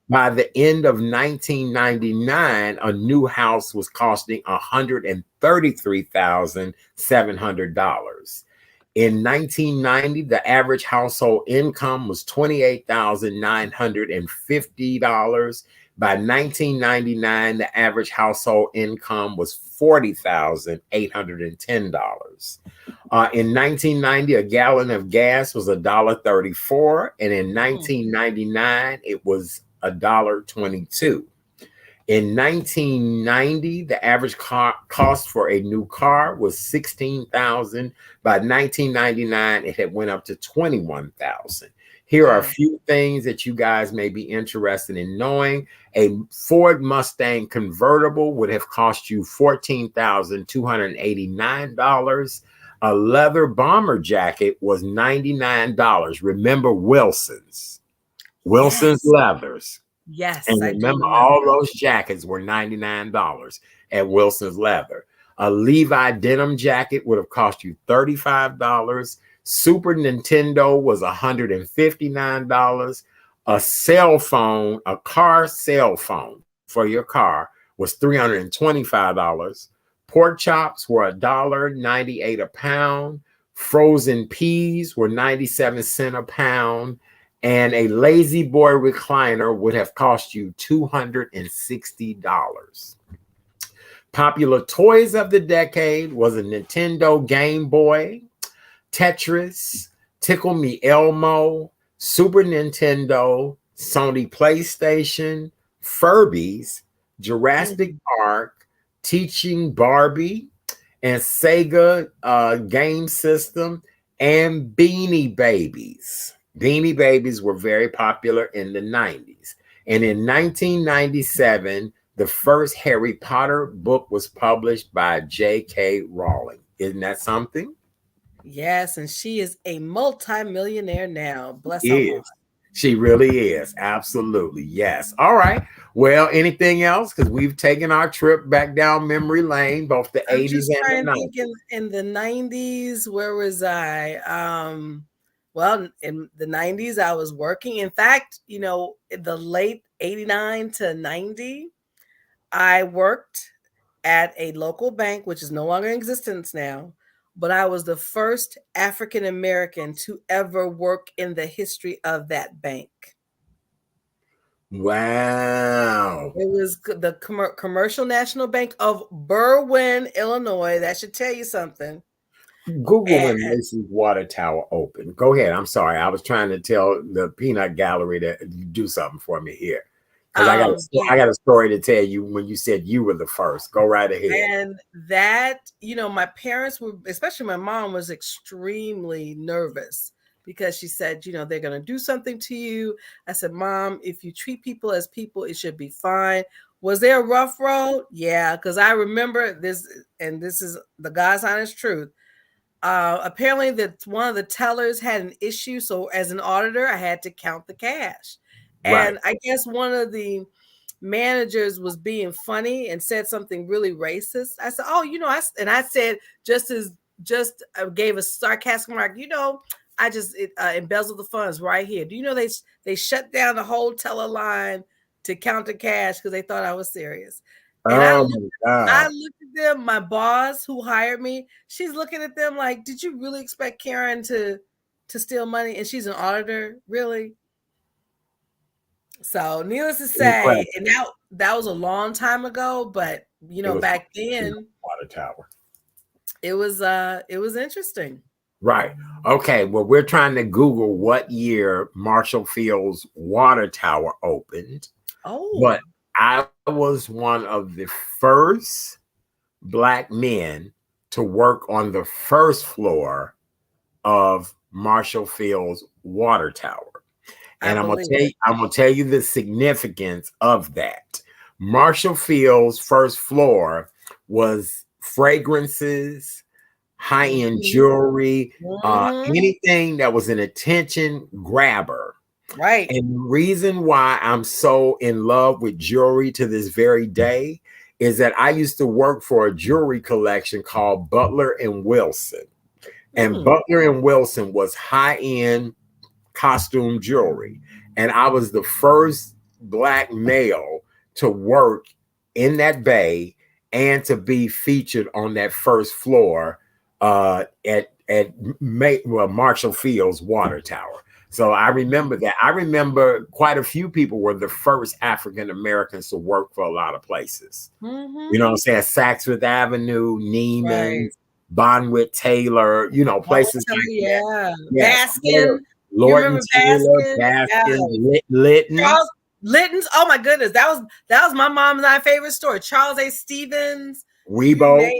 By the end of 1999, a new house was costing $133,700. In 1990, the average household income was $28,950. By 1999, the average household income was $40,810. In 1990, a gallon of gas was $1.34, and in 1999, it was $1.22. In 1990, the average cost for a new car was $16,000. By 1999, it had went up to $21,000. Here are a few things that you guys may be interested in knowing. A Ford Mustang convertible would have cost you $14,289. A leather bomber jacket was $99. Remember Wilson's leathers. Yes, And I do remember, remember. all those jackets were $99 at Wilson's Leather. A Levi denim jacket would have cost you $35. Super Nintendo was $159. A cell phone, a car cell phone for your car was $325. Pork chops were $1.98 a pound. Frozen peas were 97 cents a pound. And a Lazy Boy recliner would have cost you $260. Popular toys of the decade was a Nintendo Game Boy, Tetris, Tickle Me Elmo, Super Nintendo, Sony PlayStation, Furbies, Jurassic Park, Teaching Barbie, and Sega game system, and Beanie Babies. Beanie Babies were very popular in the 90s. And in 1997, the first Harry Potter book was published by J.K. Rowling. Isn't that something? Yes, and she is a multimillionaire now. Bless her heart. She really is. Absolutely. Yes. All right. Well, anything else? Because we've taken our trip back down memory lane, both the 80s and the 90s. In the 90s, where was I? Well, in the 90s, I was working. In fact, in the late 89 to 90, I worked at a local bank, which is no longer in existence now, but I was the first African American to ever work in the history of that bank. Wow. It was the Commercial National Bank of Berwyn, Illinois. That should tell you something. Google when Macy's water tower opened. Go ahead. I'm sorry. I was trying to tell the peanut gallery to do something for me here. Because I got a story to tell you when you said you were the first. Go right ahead. And that, my parents were, especially my mom, was extremely nervous because she said, they're going to do something to you. I said, Mom, if you treat people as people, it should be fine. Was there a rough road? Yeah, because I remember this, and this is the God's honest truth. Apparently that one of the tellers had an issue. So as an auditor, I had to count the cash. And I guess one of the managers was being funny and said something really racist. I said, oh, I said, just gave a sarcastic remark, I just embezzled the funds right here. Do you know they shut down the whole teller line to count the cash because they thought I was serious. And I looked at them, my boss who hired me, she's looking at them like, did you really expect Karen to steal money? And she's an auditor, really? So needless to say, and that was a long time ago, but back then, water tower. It was interesting. Right. Okay. Well, we're trying to Google what year Marshall Field's water tower opened. Oh. But I was one of the first Black men to work on the first floor of Marshall Field's water tower. And I'm gonna tell you the significance of that. Marshall Field's first floor was fragrances, high-end jewelry, anything that was an attention grabber. Right. And the reason why I'm so in love with jewelry to this very day is that I used to work for a jewelry collection called Butler and Wilson. And Butler and Wilson was high-end costume jewelry. And I was the first Black male to work in that bay and to be featured on that first floor at Marshall Field's water tower. So I remember that. I remember quite a few people were the first African Americans to work for a lot of places. You know what I'm saying? Saks Avenue, Neiman, Bonwit Taylor, places like that. Baskin. Lord Taylor, Baskin, Litton's. Litton's. Oh my goodness, that was my mom and I favorite store. Charles A. Stevens. Weeboats.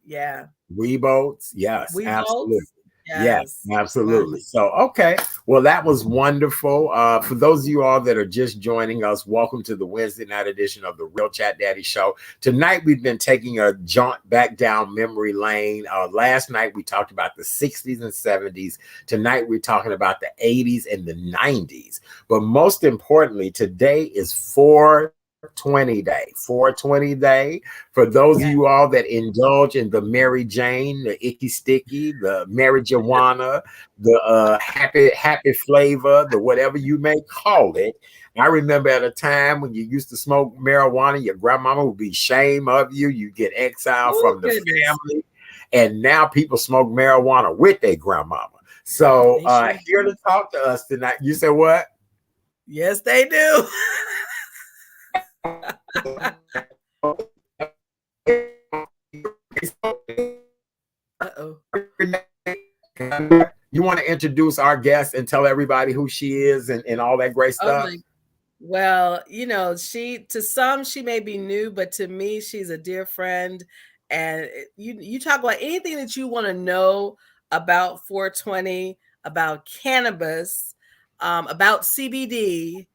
Yeah. Weeboats. Yes, absolutely. Yes, Yes. absolutely. So, okay. Well, that was wonderful. For those of you all that are just joining us, welcome to the Wednesday night edition of the Real Chat Daddy Show. Tonight, we've been taking a jaunt back down memory lane. Last night, we talked about the 60s and 70s. Tonight, we're talking about the 80s and the 90s. But most importantly, today is 420 day. 420 day. For those of you all that indulge in the Mary Jane, the Icky Sticky, the marijuana, the happy flavor, the whatever you may call it. I remember at a time when you used to smoke marijuana, your grandmama would be ashamed of you. You get exiled Oh, from the goodness. family. And now people smoke marijuana with their grandmama. So They sure here to talk to us tonight. You said what? Yes, they do. Uh-oh. You want to introduce our guest and tell everybody who she is and all that great Oh stuff? my. Well, to some she may be new, but to me she's a dear friend. And you talk about anything that you want to know about 420, about cannabis, about CBD.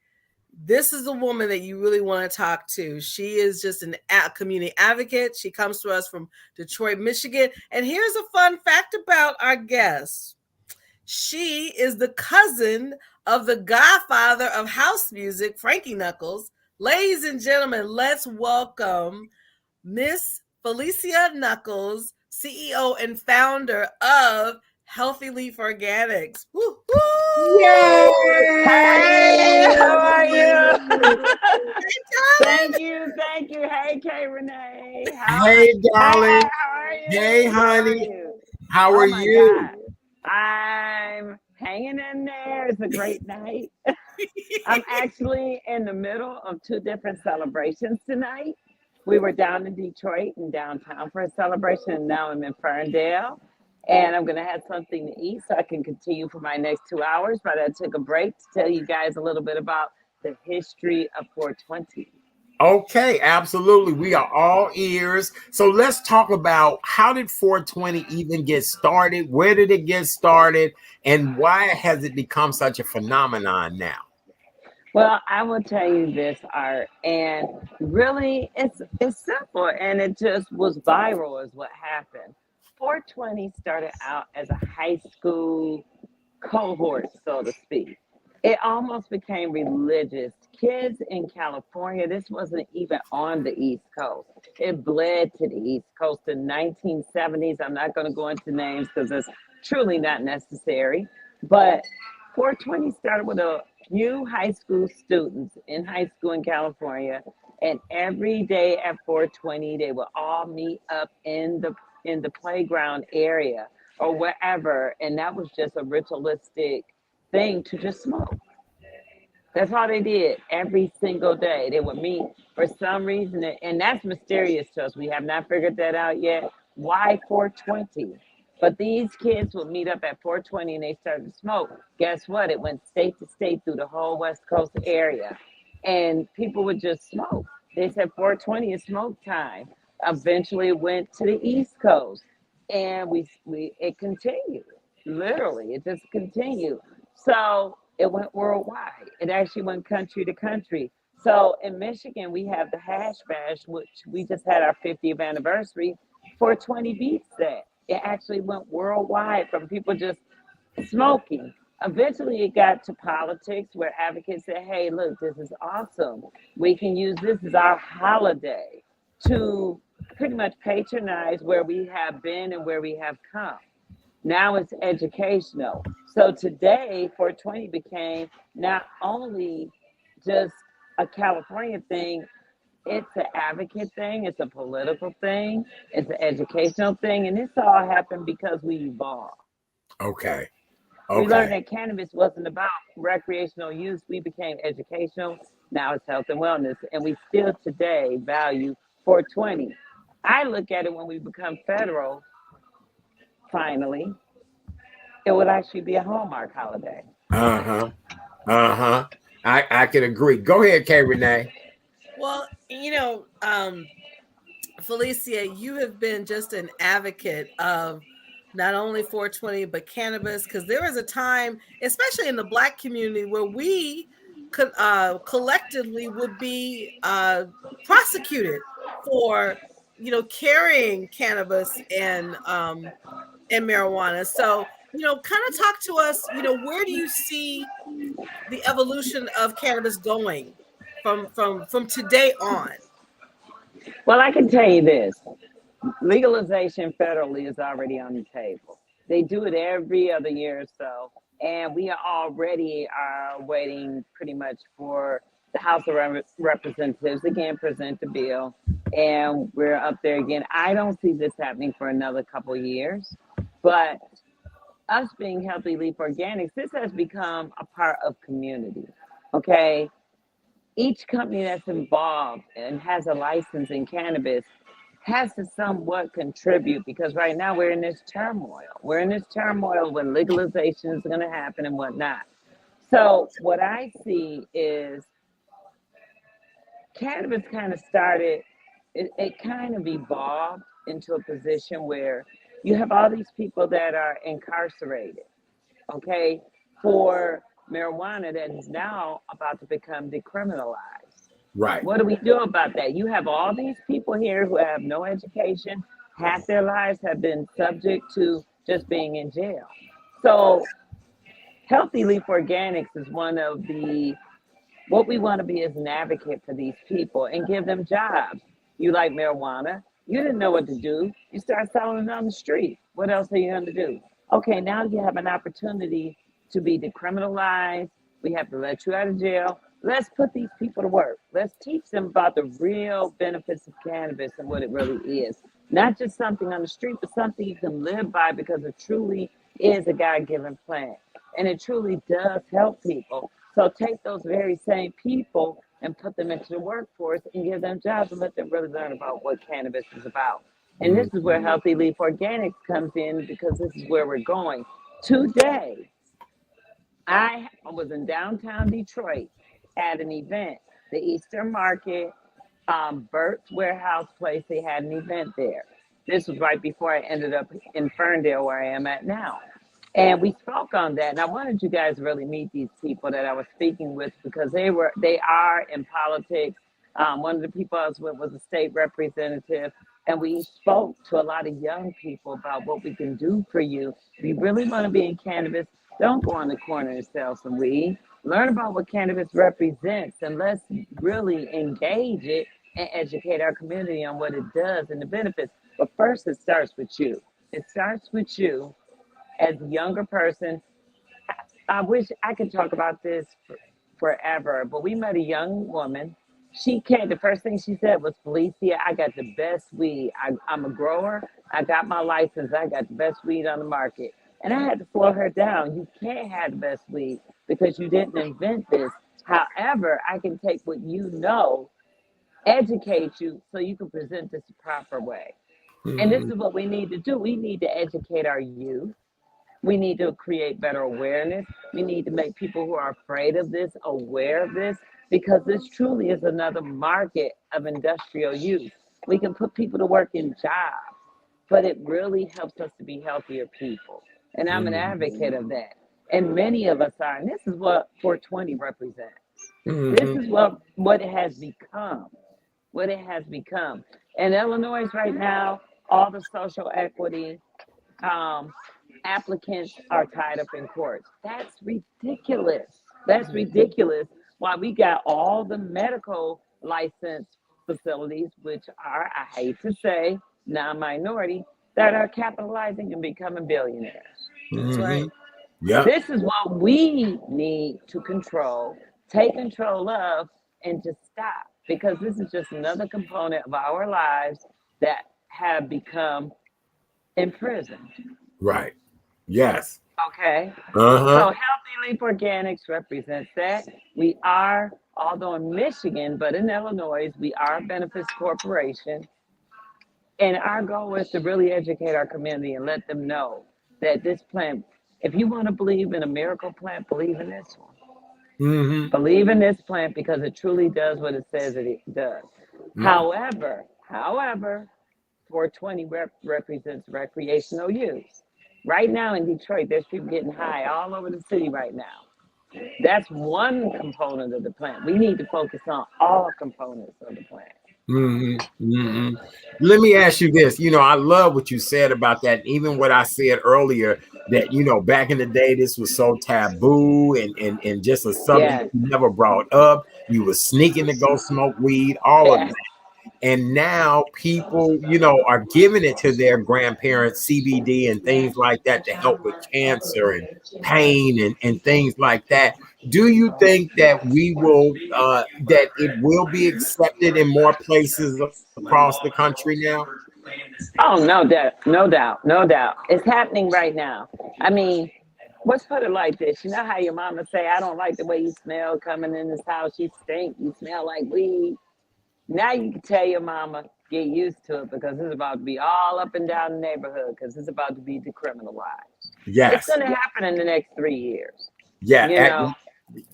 This is the woman that you really want to talk to. She is just a community advocate. She comes to us from Detroit, Michigan. And here's a fun fact about our guest. She is the cousin of the godfather of house music, Frankie Knuckles. Ladies and gentlemen, let's welcome Miss Felicia Knuckles, CEO and founder of Healthy Leaf Organics. Yay! Hey, how are you? Hey, Thank you. Hey, Kay Renee. Hey, darling. How are you? Hey, honey. How Oh are my you? God. I'm hanging in there. It's a great night. I'm actually in the middle of two different celebrations tonight. We were down in Detroit and downtown for a celebration, and now I'm in Ferndale. And I'm going to have something to eat so I can continue for my next 2 hours. But I took a break to tell you guys a little bit about the history of 420. Okay, absolutely. We are all ears. So let's talk about how did 420 even get started? Where did it get started? And why has it become such a phenomenon now? Well, I will tell you this, Art, and really, it's simple, and it just was viral, is what happened. 420 started out as a high school cohort, so to speak. It almost became religious. Kids in California, this wasn't even on the East Coast. It bled to the East Coast in 1970s. I'm not going to go into names because it's truly not necessary. But 420 started with a few high school students in high school in California, and every day at 420 they would all meet up in the playground area or wherever, and that was just a ritualistic thing to just smoke. That's all they did every single day. They would meet for some reason, and that's mysterious to us. We have not figured that out yet. Why 420? But these kids would meet up at 420 and they started to smoke. Guess what? It went state to state through the whole West Coast area, and people would just smoke. They said 420 is smoke time. Eventually, it went to the East Coast, and we it continued. Literally, it just continued. So it went worldwide. It actually went country to country. So in Michigan, we have the Hash Bash, which we just had our 50th anniversary. 420 beats that. It actually went worldwide from people just smoking. Eventually, it got to politics where advocates said, hey, look, this is awesome. We can use this as our holiday to pretty much patronize where we have been and where we have come. Now it's educational. So today, 420 became not only just a California thing, it's an advocate thing, it's a political thing, it's an educational thing, and this all happened because we evolved. Okay. We learned Okay. that cannabis wasn't about recreational use. We became educational. Now it's health and wellness, and we still today value 420. I look at it when we become federal, finally, it would actually be a Hallmark holiday. Uh-huh. Uh-huh. I can agree. Go ahead, Kay Renee. Well, Felicia, you have been just an advocate of not only 420 but cannabis, because there was a time, especially in the Black community, where we could collectively would be prosecuted for carrying cannabis and marijuana. So kind of talk to us. Where do you see the evolution of cannabis going from today on? Well, I can tell you this. Legalization federally is already on the table. They do it every other year or so, and we are already waiting pretty much for the House of Representatives again present the bill, and we're up there again. I don't see this happening for another couple years, but us being Healthy Leaf Organics, this has become a part of community. Okay, each company that's involved and has a license in cannabis has to somewhat contribute, because right now we're in this turmoil. We're in this turmoil when legalization is going to happen and whatnot. So what I see is cannabis kind of started, it kind of evolved into a position where you have all these people that are incarcerated, okay, for marijuana that is now about to become decriminalized. Right. What do we do about that? You have all these people here who have no education, half their lives have been subject to just being in jail. So Healthy Leaf Organics is one of the, what we want to be is an advocate for these people and give them jobs. You like marijuana, you didn't know what to do, you start selling it on the street. What else are you going to do? Okay, now you have an opportunity to be decriminalized. We have to let you out of jail. Let's put these people to work. Let's teach them about the real benefits of cannabis and what it really is. Not just something on the street, but something you can live by, because it truly is a God-given plant. And it truly does help people. So take those very same people and put them into the workforce and give them jobs and let them really learn about what cannabis is about. And this is where Healthy Leaf Organics comes in, because this is where we're going. Today, I was in downtown Detroit at an event, the Eastern Market, Burt's Warehouse Place. They had an event there. This was right before I ended up in Ferndale, where I am at now. And we spoke on that. And I wanted you guys to really meet these people that I was speaking with, because they are in politics. One of the people I was with was a state representative. And we spoke to a lot of young people about what we can do for you. If you really want to be in cannabis, don't go on the corner and sell some weed. Learn about what cannabis represents, and let's really engage it and educate our community on what it does and the benefits. But first, it starts with you. It starts with you as a younger person. I wish I could talk about this forever, but we met a young woman. She came, the first thing she said was, Felicia, I got the best weed. I'm a grower. I got my license. I got the best weed on the market. And I had to slow her down. You can't have the best weed because you didn't invent this. However, I can take what you know, educate you so you can present this the proper way. And this is what we need to do. We need to educate our youth. We need to create better awareness. We need to make people who are afraid of this aware of this, because this truly is another market of industrial use. We can put people to work in jobs, but it really helps us to be healthier people. And I'm an advocate of that. And many of us are. And this is what 420 represents. This is what it has become. What it has become. In Illinois right now, all the social equity applicants are tied up in courts. That's ridiculous. That's ridiculous. Why we got all the medical license facilities, which are, I hate to say, non-minority, that are capitalizing and becoming billionaires. That's right. Yeah. This is what we need to control, take control of, and to stop, because this is just another component of our lives that have become imprisoned. Right. Yes. Okay. Uh-huh. So Healthy Leaf Organics represents that. We are, although in Michigan, but in Illinois, we are a benefits corporation. And our goal is to really educate our community and let them know that this plant, if you want to believe in a miracle plant, believe in this one. Believe in this plant, because it truly does what it says it does. However, 420 represents recreational use. Right now in Detroit, there's people getting high all over the city right now. That's one component of the plant. We need to focus on all components of the plant. Let me ask you this. I love what you said about that. Even what I said earlier, that back in the day, this was so taboo and just a subject Yes. you never brought up. You were sneaking to go smoke weed, all of Yes. that. And now people, are giving it to their grandparents, CBD and things like that, to help with cancer and pain and things like that. Do you think that that it will be accepted in more places across the country now? Oh, no doubt, no doubt, no doubt. It's happening right now. I mean, let's put it like this. You know how your mama say, "I don't like the way you smell coming in this house. You stink. You smell like weed." Now you can tell your mama, get used to it because it's about to be all up and down the neighborhood because it's about to be decriminalized. It's Yes. going to happen in the next 3 years. You Yeah. know,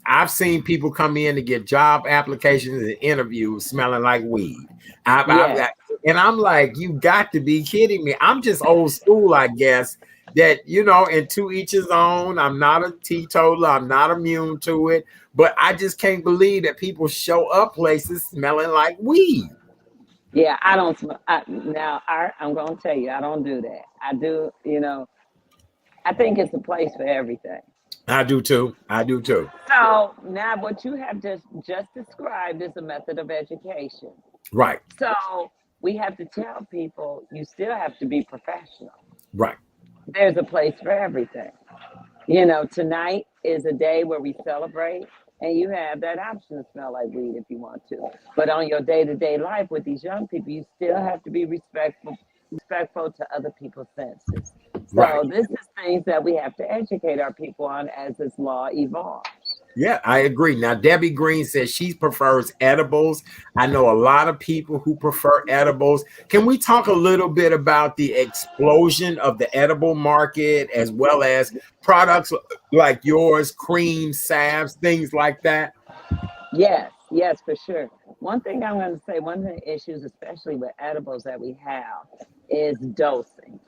I've seen people come in to get job applications and interviews smelling like weed. yes, And I'm like, you got to be kidding me. I'm just old school, I guess, that, and to each his own. I'm not a teetotaler. I'm not immune to it. But I just can't believe that people show up places smelling like weed. yeah, I don't smell. Now, I'm going to tell you, I don't do that. I do, I think it's a place for everything. I do too. I do too. So now what you have just described is a method of education. Right. So we have to tell people you still have to be professional. Right. There's a place for everything. Tonight is a day where we celebrate, and you have that option to smell like weed if you want to. But on your day-to-day life with these young people, you still have to be respectful to other people's senses. Right. So this is things that we have to educate our people on as this law evolves. Yeah, I agree. Now, Debbie Green says she prefers edibles. I know a lot of people who prefer edibles. Can we talk a little bit about the explosion of the edible market, as well as products like yours, cream, salves, things like that? Yes, for sure. One thing I'm going to say, one of the issues, especially with edibles that we have, is dosing.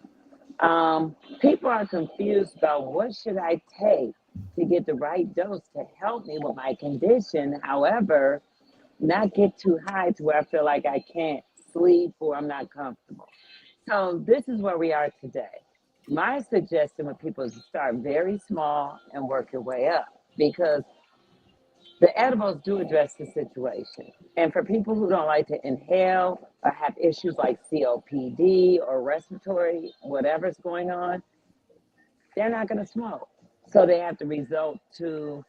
People are confused about what should I take to get the right dose to help me with my condition. However, not get too high to where I feel like I can't sleep or I'm not comfortable. So this is where we are today. My suggestion with people is to start very small and work your way up, because the edibles do address the situation. And for people who don't like to inhale or have issues like COPD or respiratory, whatever's going on, they're not going to smoke. So they have to resort to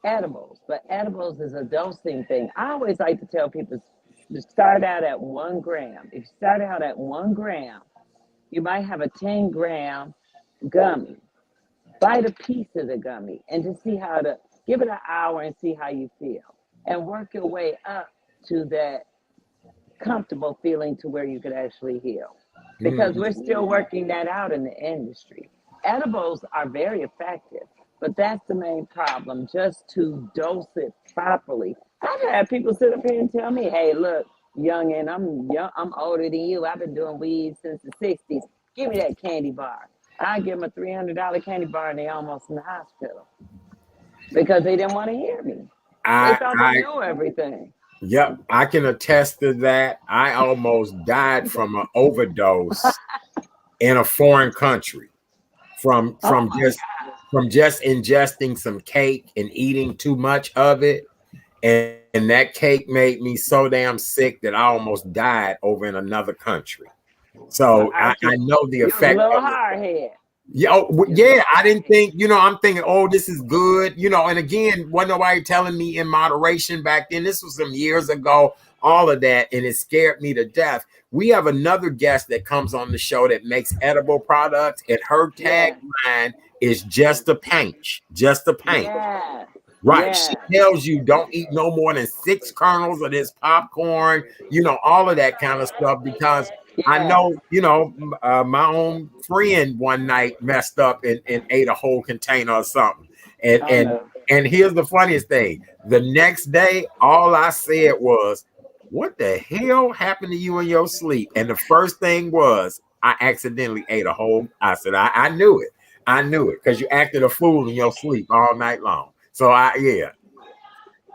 edibles. But edibles is a dosing thing. I always like to tell people to start out at 1 gram. If you start out at 1 gram, you might have a 10-gram gummy. Bite a piece of the gummy and just see how to give it an hour and see how you feel. And work your way up to that comfortable feeling to where you could actually heal. Because we're still working that out in the industry. Edibles are very effective, but that's the main problem, just to dose it properly. I've had people sit up here and tell me, "Hey, look, youngin', I'm older than you. I've been doing weed since the 60s. Give me that candy bar." I give them a $300 candy bar and they almost in the hospital because they didn't want to hear me. They thought they knew everything. Yep, I can attest to that. I almost died from an overdose in a foreign country from just ingesting some cake and eating too much of it. And that cake made me so damn sick that I almost died over in another country. So I know the effect. You're a little hard head. Yeah, I didn't think, I'm thinking, oh, this is good, and again, wasn't nobody telling me in moderation back then. This was some years ago, all of that, and it scared me to death. We have another guest that comes on the show that makes edible products, and her tagline is just a pinch, just a pinch. Yeah. Right. Yeah. She tells you don't eat no more than 6 kernels of this popcorn, all of that kind of stuff, because I know, my own friend one night messed up and ate a whole container or something. And here's the funniest thing. The next day, all I said was, "What the hell happened to you in your sleep?" And the first thing was, I accidentally ate a whole. I said, I knew it. I knew it because you acted a fool in your sleep all night long. So yeah.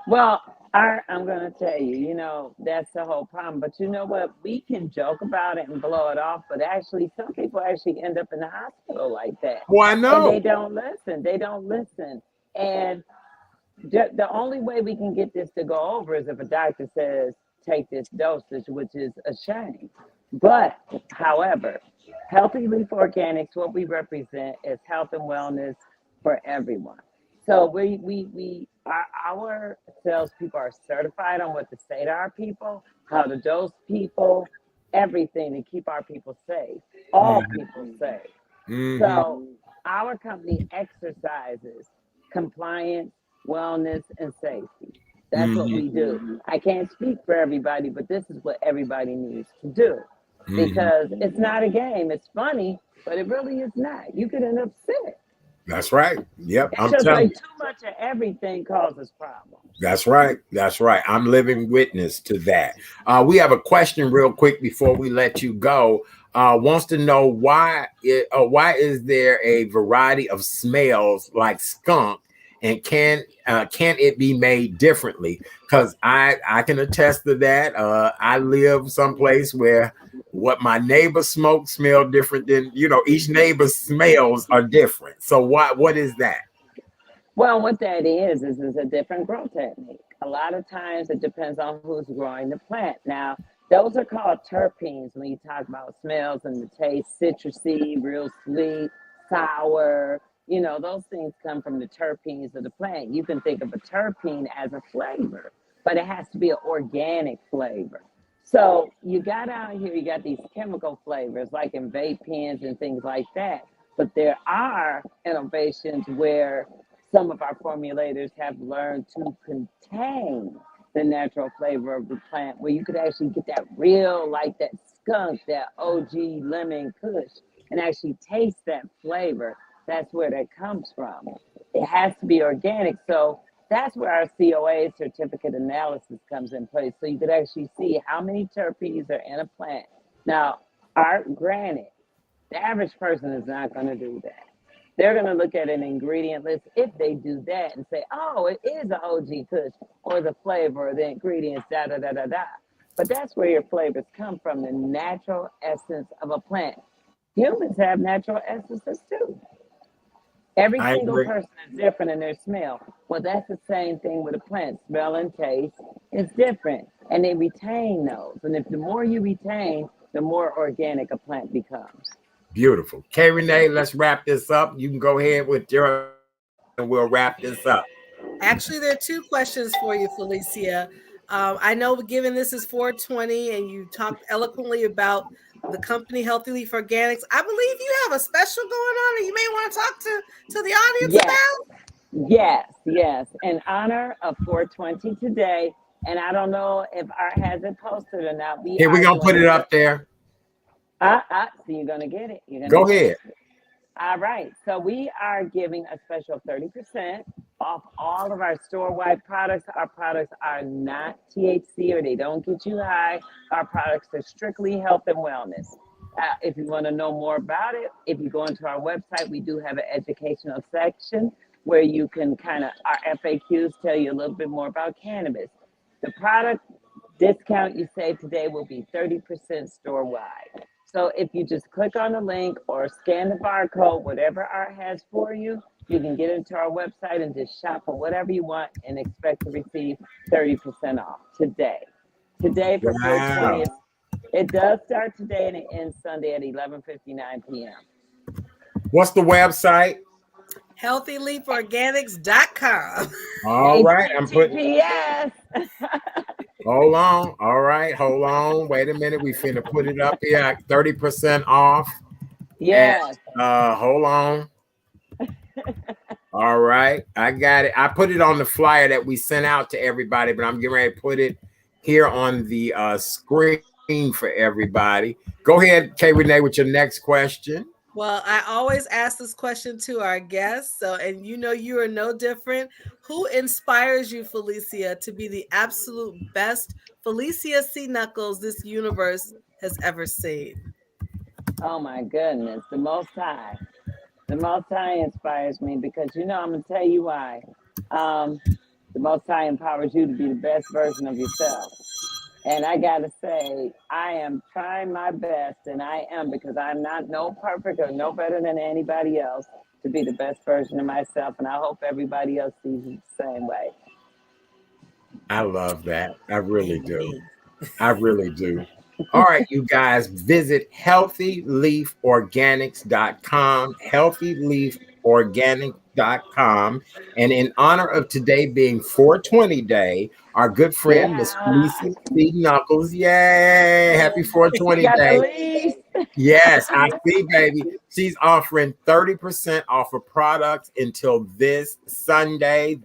Well, I'm going to tell you, that's the whole problem. But you know what? We can joke about it and blow it off, but actually, some people actually end up in the hospital like that. Well, I And they know. don't listen. They don't listen. And the only way we can get this to go over is if a doctor says, take this dosage, which is a shame. But, however, Healthy Leaf Organics, what we represent is health and wellness for everyone. So our salespeople are certified on what to say to our people, how to dose people, everything to keep our people safe, all people safe. Mm-hmm. So our company exercises compliance, wellness, and safety. That's what we do. I can't speak for everybody, but this is what everybody needs to do Mm-hmm. because it's not a game. It's funny, but it really is not. You could end up sick. That's right. Yep, It's I'm just telling like you. too much of everything causes problems. That's right. That's right. I'm living witness to that. We have a question real quick before we let you go. Wants to know why is there a variety of smells like skunk, and can it be made differently? Because I can attest to that. I live someplace where what my neighbor smell different than each neighbor's smells are different. So what is that? Well, what that is a different growth technique. A lot of times it depends on who's growing the plant. Now, those are called terpenes when you talk about smells and the taste, citrusy, real sweet, sour. Those things come from the terpenes of the plant. You can think of a terpene as a flavor, but it has to be an organic flavor. So you got out here, you got these chemical flavors like in vape pens and things like that. But there are innovations where some of our formulators have learned to contain the natural flavor of the plant, where you could actually get that real, like that skunk, that OG lemon kush, and actually taste that flavor. That's where that comes from. It has to be organic. So that's where our COA certificate analysis comes in place. So you could actually see how many terpenes are in a plant. Now, granted, the average person is not going to do that. They're going to look at an ingredient list if they do that and say, oh, it is an OG Kush, or the flavor or the ingredients, da da da da da. But that's where your flavors come from, the natural essence of a plant. Humans have natural essences too. Every I single agree. person is different in their smell. Well, that's the same thing with a plant. Smell and taste is different, and they retain those. And if the more you retain, the more organic a plant becomes. Beautiful. K Renee, let's wrap this up. You can go ahead with your and we'll wrap this up. Actually, there are two questions for you, Felicia. I know, given this is 420 and you talked eloquently about the company Healthy Leaf Organics, I believe you have a special going on that you may want to talk to the audience Yes, about. yes. In honor of 420 today, and I don't know if Art has it posted or not. We Here, we're are gonna put doing it up there. so you're gonna get it. You're gonna Go get ahead. it. All right. So we are giving a special 30% off all of our store-wide products. Our products are not THC or they don't get you high. Our products are strictly health and wellness. If you want to know more about it, if you go into our website, we do have an educational section where you can our FAQs tell you a little bit more about cannabis. The product discount you save today will be 30% store-wide. So if you just click on the link or scan the barcode, whatever Art has for you, you can get into our website and just shop for whatever you want and expect to receive 30% off today. Today for Wow. 420, it does start today and it ends Sunday at 11:59 p.m. What's the website? HealthyLeafOrganics.com. All right. I'm putting HTTPS. hold on. All right, hold on. Wait a minute. We finna put it up here at 30% off. And Yes. hold on. All right, I got it. I put it on the flyer that we sent out to everybody, but I'm getting ready to put it here on the screen for everybody. Go ahead, K Renee, with your next question. Well, I always ask this question to our guests. So, and you are no different. Who inspires you, Felicia, to be the absolute best Felicia C. Knuckles this universe has ever seen? Oh my goodness, the Most High. The Most High inspires me because I'm gonna tell you why. Um, the Most High empowers you to be the best version of yourself. And I gotta say, I am trying my best, and I am because I'm not no perfect or no better than anybody else to be the best version of myself. And I hope everybody else sees it the same way. I love that. I really do. Amen. I really do. All right, you guys, visit healthyleaforganics.com, healthyleaforganics.com. And in honor of today being 420 Day, our good friend, Miss Yeah, Felicia Knuckles, yay, happy you 420 got the Day. least. Yes, I see, baby. She's offering 30% off of products until this Sunday.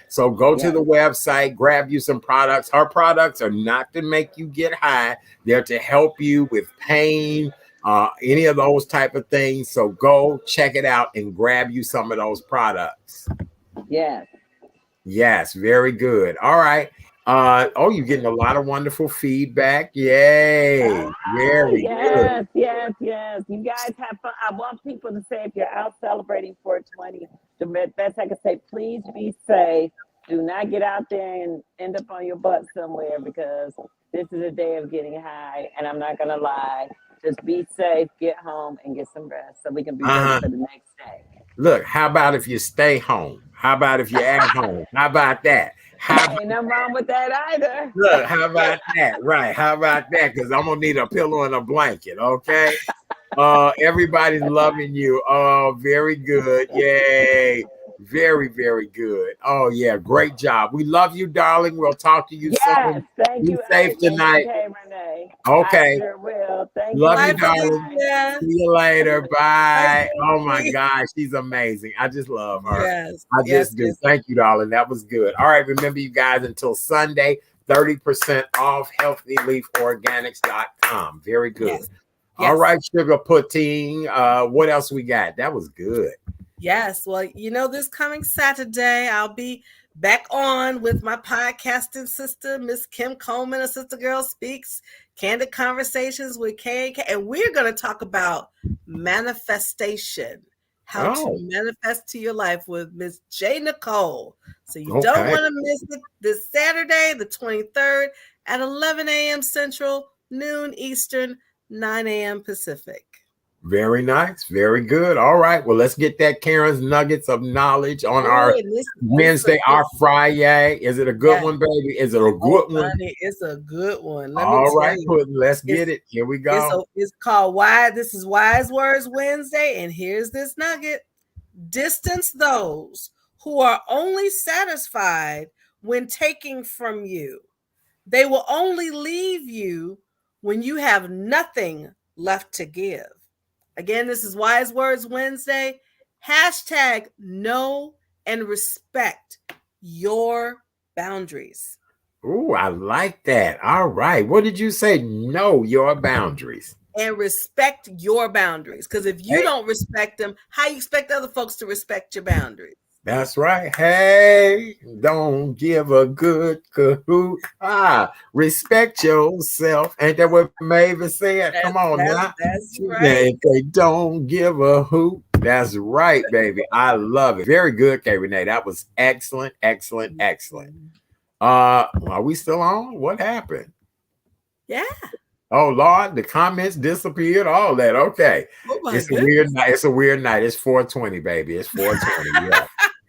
So go to Yeah, the website, grab you some products. Her products are not to make you get high. They're to help you with pain, any of those type of things. So go check it out and grab you some of those products. yes. Yes, very good. All right. You're getting a lot of wonderful feedback. Yay. Very good. Yes. You guys have fun. I want people to say if you're out celebrating 420, the best I can say, please be safe. Do not get out there and end up on your butt somewhere because this is a day of getting high. And I'm not going to lie. Just be safe, get home, and get some rest so we can be ready Uh-huh. for the next day. Look, how about if you stay home? How about if you're at home? How about that? Ain't nothing wrong with that either. Look, how about that? Right. How about that? Because I'm gonna need a pillow and a blanket. Okay. Everybody's loving you. Oh, very good. Yay. Very, very good. Oh, yeah. Great job. We love you, darling. We'll talk to you Yes, soon. thank Be you, safe tonight. KK Renee. I Okay. sure will. Thank you. Love you, Bye, darling. Bye. Felicia. See you later. Bye, Bye. Oh my Felicia. gosh, she's amazing. I just love her. Yes, I yes, just do. yes, Thank you, darling. That was good. All right. Remember, you guys, until Sunday, 30% off healthyleaforganics.com. Very good. yes, All yes. right, sugar pudding. What else we got? That was good. Yes. Well, this coming Saturday, I'll be back on with my podcasting sister, Miss Kim Coleman, a Sister Girl Speaks, Candid Conversations with K&K. And we're going to talk about manifestation, how to Oh, manifest to your life with Miss J. Nicole. So you don't okay. want to miss it this Saturday, the 23rd at 11 a.m. Central, noon Eastern, 9 a.m. Pacific. Very nice. Very good. All right. Well, let's get that Karen's Nuggets of Knowledge on Oh, our and this is a Wednesday, good our Friday. Is it a good yeah. one, baby? Is it a Oh, good one? honey, it's a good one. Let me All tell right, you, Puddin'. Let's it's get it. Here we it's go. it's called Why. This is Wise Words Wednesday, and here's this nugget: distance those who are only satisfied when taking from you. They will only leave you when you have nothing left to give. Again, this is Wise Words Wednesday. Hashtag know and respect your boundaries. Ooh, I like that. All right. What did you say? Know your boundaries. And respect your boundaries. Because if you don't respect them, how you expect other folks to respect your boundaries? That's right. Hey, don't give a good cahoot. Respect yourself. Ain't that what Mavis said? Come on now. That's right. They don't give a hoot. That's right, baby. I love it. Very good, K Renee. That was excellent, excellent, excellent. Are we still on? What happened? Yeah. Oh Lord, the comments disappeared, all that. Okay. Oh my It's a goodness. weird night. It's a weird night. It's 420, baby. It's 420. Yeah.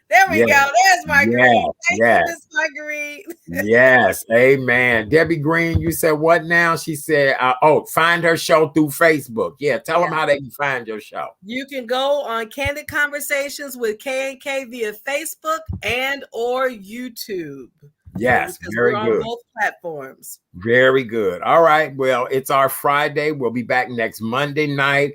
There we Yeah. go. There's Marguerite. Thank Yes. you, Miss Marguerite. Yes. Amen. Debbie Green, you said what now? She said, find her show through Facebook. Yeah. Tell them how they can find your show. You can go on Candid Conversations with K&K via Facebook and or YouTube. Yes. Because Very we're on good. both platforms. Very good. All right. Well, it's our Friday. We'll be back next Monday night.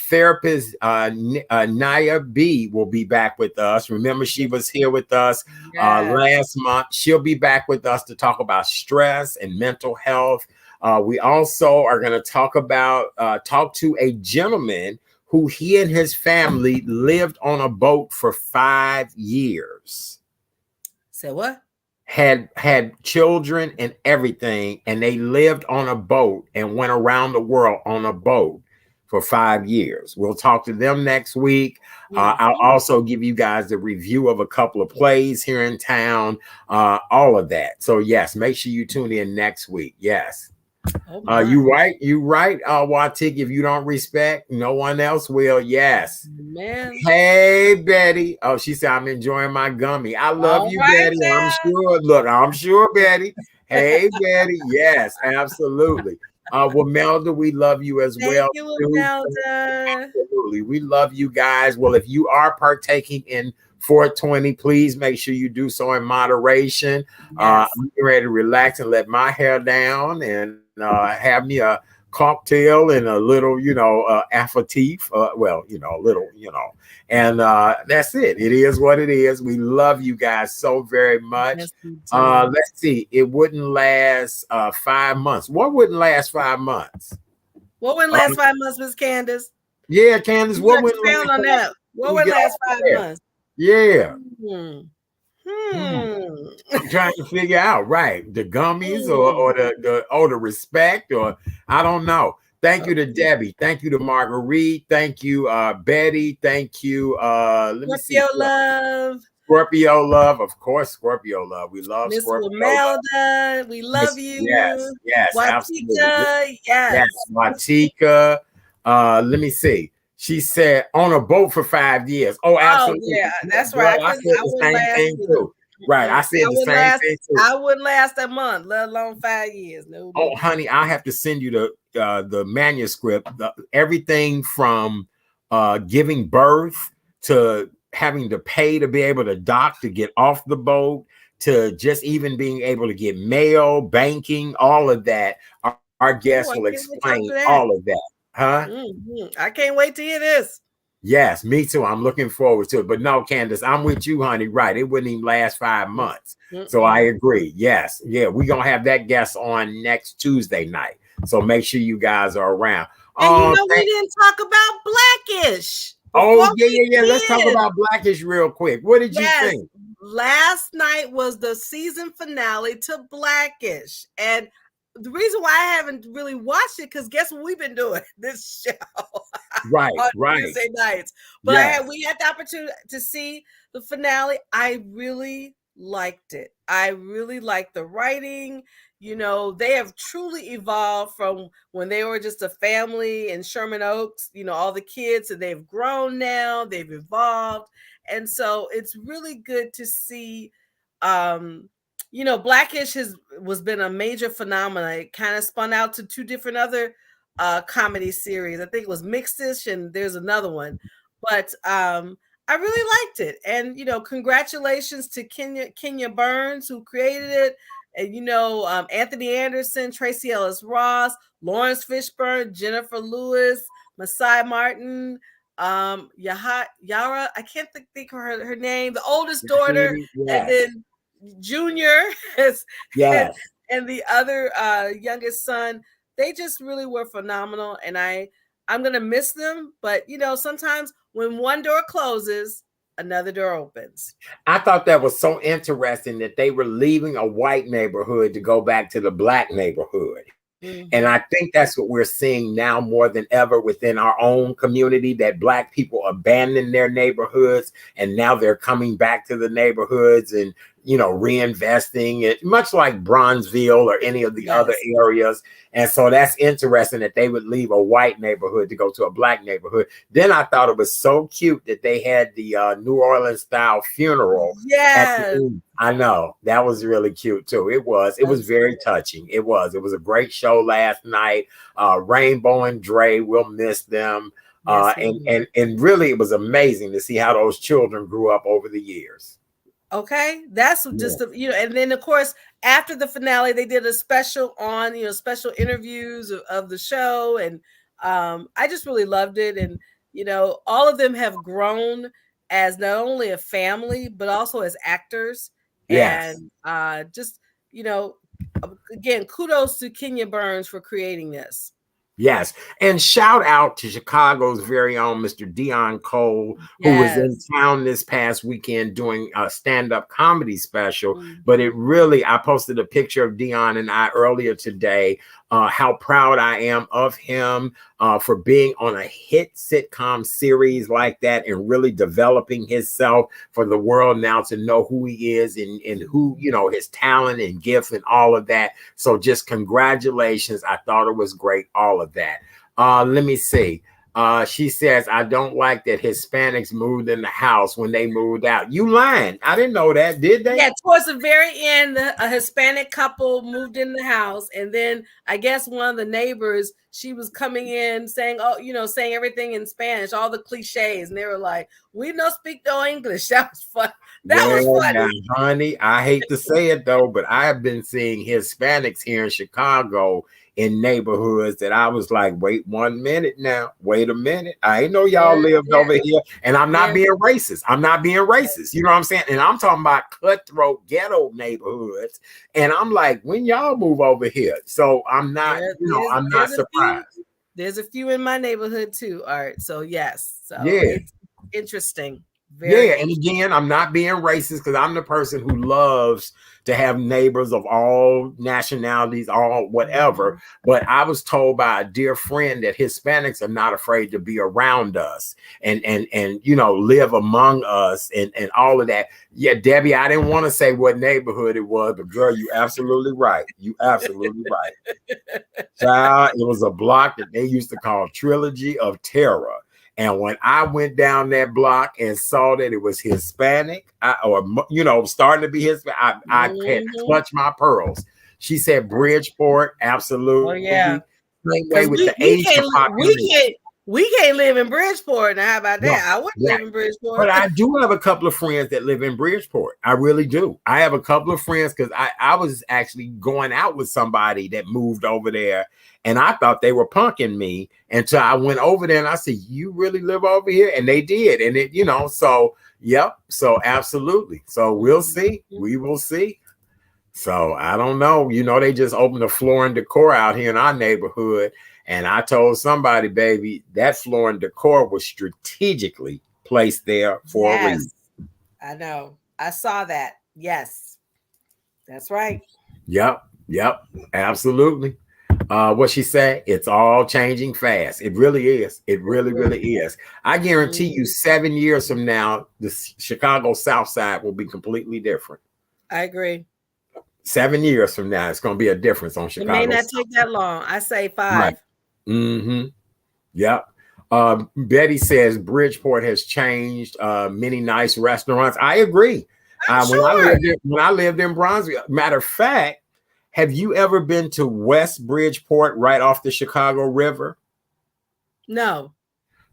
Therapist Naya B will be back with us. Remember, she was here with us last month. She'll be back with us to talk about stress and mental health. We also are going to talk to a gentleman who he and his family lived on a boat for 5 years. Say what? had children and everything, and they lived on a boat and went around the world on a boat for 5 years. We'll talk to them next week. I'll also give you guys the review of a couple of plays here in town, all of that. So yes, make sure you tune in next week. Yes. You right, Watik. If you don't respect, no one else will. Yes. Man. Hey, Betty. Oh, she said, I'm enjoying my gummy. I love you, Betty. Now. I'm sure. Look, I'm sure, Betty. Hey, Betty. Yes, absolutely. Well, Melda, we love you as well. Thank you, Melda. Absolutely. We love you guys. Well, if you are partaking in 420, please make sure you do so in moderation. Yes. I'm ready to relax and let my hair down and have me a cocktail and a little, aperitif. A little, and that's it. It is what it is. We love you guys so very much. Yes, let's see. It wouldn't last 5 months. What wouldn't last 5 months? What wouldn't last 5 months, Miss Candace? Yeah, Candace. What wouldn't last on that? What would last 5 months? Yeah. I'm trying to figure out, right? The gummies or the respect, or I don't know. Thank you to Debbie. Thank you to Marguerite. Thank you, Betty. Thank you. Let me see. Scorpio love, of course. Scorpio love. We love Miss Scorpio. Melda, we love you. Yes, Watika, absolutely. yes. Watika. Let me see. She said on a boat for 5 years. Oh, absolutely. Oh, yeah, that's right. I said the same thing too. Right, I said the same thing too. I wouldn't last a month, let alone 5 years. No. Oh, honey, I have to send you the manuscript. Everything from giving birth to having to pay to be able to dock to get off the boat to just even being able to get mail, banking, all of that. Our guests will explain all of that. Huh? I can't wait to hear this. Yes, me too. I'm looking forward to it. But no, Candace, I'm with you, honey. Right. It wouldn't even last 5 months. So I agree. Yes. Yeah. We're going to have that guest on next Tuesday night. So make sure you guys are around. And we didn't talk about Blackish. Yeah. Let's talk about Blackish real quick. What did you think? Last night was the season finale to Blackish. And the reason why I haven't really watched it, because guess what we've been doing this show? Right, on Tuesday nights. But we had the opportunity to see the finale. I really liked it. I really liked the writing. They have truly evolved from when they were just a family in Sherman Oaks, all the kids, and they've grown now, they've evolved. And so it's really good to see Blackish was been a major phenomenon. It kind of spun out to 2 different other comedy series. I think it was Mixed-ish and there's another one. But I really liked it. And, congratulations to Kenya Burns, who created it. And, Anthony Anderson, Tracy Ellis Ross, Lawrence Fishburne, Jennifer Lewis, Masai Martin, Yara, I can't think of her name, the oldest daughter, and then Junior and the other youngest son. They just really were phenomenal, and I'm gonna miss them. But sometimes when one door closes, another door opens. I thought that was so interesting that they were leaving a white neighborhood to go back to the Black neighborhood. And I think that's what we're seeing now more than ever within our own community, that Black people abandon their neighborhoods and now they're coming back to the neighborhoods and, reinvesting it, much like Bronzeville or any of the other areas. And so that's interesting that they would leave a white neighborhood to go to a Black neighborhood. Then I thought it was so cute that they had the New Orleans style funeral. I know, that was really cute too. It was very touching. It was a great show last night. Rainbow and Dre, we'll miss them. And really it was amazing to see how those children grew up over the years. Okay, that's just and then of course after the finale they did a special on special interviews of the show, and I just really loved it. And all of them have grown as not only a family but also as actors. And just again, kudos to Kenya Burns for creating this. Yes. And shout out to Chicago's very own Mr. Dion Cole, who was in Yes. town this past weekend doing a stand-up comedy special. Mhm. But it really, I posted a picture of Dion and I earlier today, how proud I am of him for being on a hit sitcom series like that and really developing himself for the world now to know who he is and who, you know, his talent and gift and all of that. So just congratulations. I thought it was great, all of that. Let me see. She says, I don't like that Hispanics moved in the house when they moved out. You lying. I didn't know that, did they? Yeah, towards the very end, a Hispanic couple moved in the house, and then I guess one of the neighbors, she was coming in saying, "Oh, you know, saying everything in Spanish, all the cliches," and they were like, "We don't speak no English." That was fun. That was funny. Now, honey, I hate to say it though, but I have been seeing Hispanics here in Chicago in neighborhoods that I was like, wait 1 minute now, wait a minute. I ain't know y'all lived over here. And I'm not being racist. I'm not being racist. You know what I'm saying? And I'm talking about cutthroat ghetto neighborhoods. And I'm like, when y'all move over here? So I'm not, I'm not surprised. There's a few in my neighborhood too, Art. So yes. So yeah, it's interesting. Very and again, I'm not being racist because I'm the person who loves to have neighbors of all nationalities, all whatever. But I was told by a dear friend that Hispanics are not afraid to be around us and you know, live among us and all of that. Yeah, Debbie, I didn't want to say what neighborhood it was, but girl, you absolutely right. You absolutely right. Child, it was a block that they used to call Trilogy of Terror. And when I went down that block and saw that it was Hispanic, or you know, starting to be Hispanic, I had to clutch my pearls. She said Bridgeport, absolutely. Oh yeah. Same way with the Asian population. We can't live in Bridgeport. Now, how about that? No, I wouldn't live in Bridgeport. But I do have a couple of friends that live in Bridgeport. I really do. I have a couple of friends because I was actually going out with somebody that moved over there, and I thought they were punking me until I went over there and I said, "You really live over here?" And they did. And it, you know, so yep. So absolutely. So we'll see. We will see. So I don't know. You know, they just opened a Floor and Decor out here in our neighborhood. And I told somebody, baby, that Floor and Decor was strategically placed there for a reason. I know. I saw that. Yes. That's right. Yep. Absolutely. What she said, it's all changing fast. It really is. It really, really is. I guarantee you 7 years from now, the Chicago South Side will be completely different. I agree. 7 years from now, it's going to be a difference on Chicago. It may not take that long. I say 5. Right. Yep. Betty says Bridgeport has changed. Many nice restaurants. I agree. When I lived in Bronzeville, matter of fact, have you ever been to West Bridgeport right off the Chicago River? No.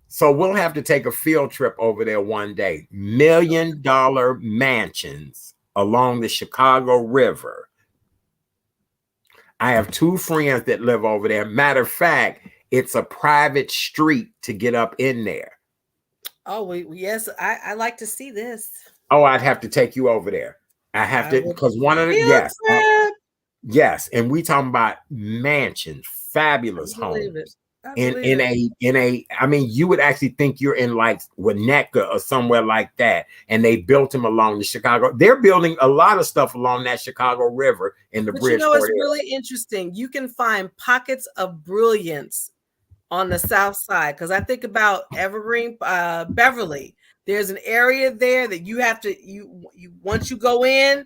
So we'll have to take a field trip over there one day. $1 million mansions along the Chicago River. I have 2 friends that live over there. Matter of fact, it's a private street to get up in there. Oh, yes. I like to see this. Oh, I'd have to take you over there. I have to, because one of the, yes. And we talking about mansions, fabulous homes. In a, I mean, you would actually think you're in like Winnetka or somewhere like that. And they built them along the Chicago. They're building a lot of stuff along that Chicago River in the Bridgeport. You know, it's really interesting. You can find pockets of brilliance on the South Side. Because I think about Evergreen, Beverly. There's an area there that you have to, you once you go in,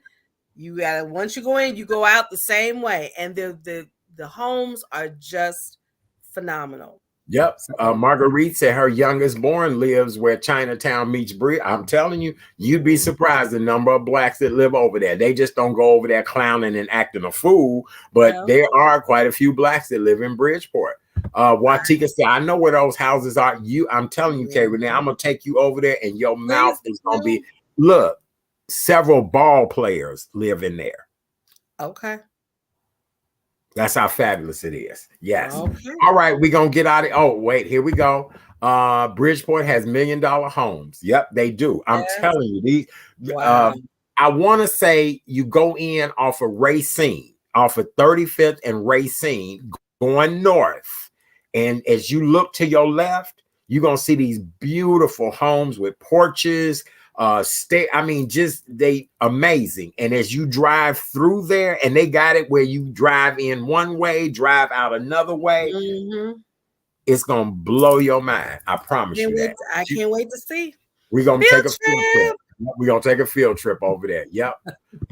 you go out the same way. And the homes are just phenomenal. Yep. Marguerite said her youngest born lives where Chinatown meets Bridge. I'm telling you, you'd be surprised the number of blacks that live over there. They just don't go over there clowning and acting a fool, but there are quite a few blacks that live in Bridgeport. Watika said, I know where those houses are. I'm telling you, Kay, Renee, I'm gonna take you over there and your mouth is gonna be, look, several ball players live in there. Okay. That's how fabulous it is. Yes. Okay. All right, we're gonna get out of. Oh, wait, here we go. Bridgeport has $1 million homes. Yep, they do. I'm telling you, these. Wow. I want to say you go in off of Racine, off of 35th and Racine, going north, And as you look to your left, you're going to see these beautiful homes with porches, just they amazing. And as you drive through there, and they got it where you drive in one way, drive out another way, it's going to blow your mind. I promise you that. I can't wait to see. We're going to take a field trip. We're going to take a field trip over there. Yep.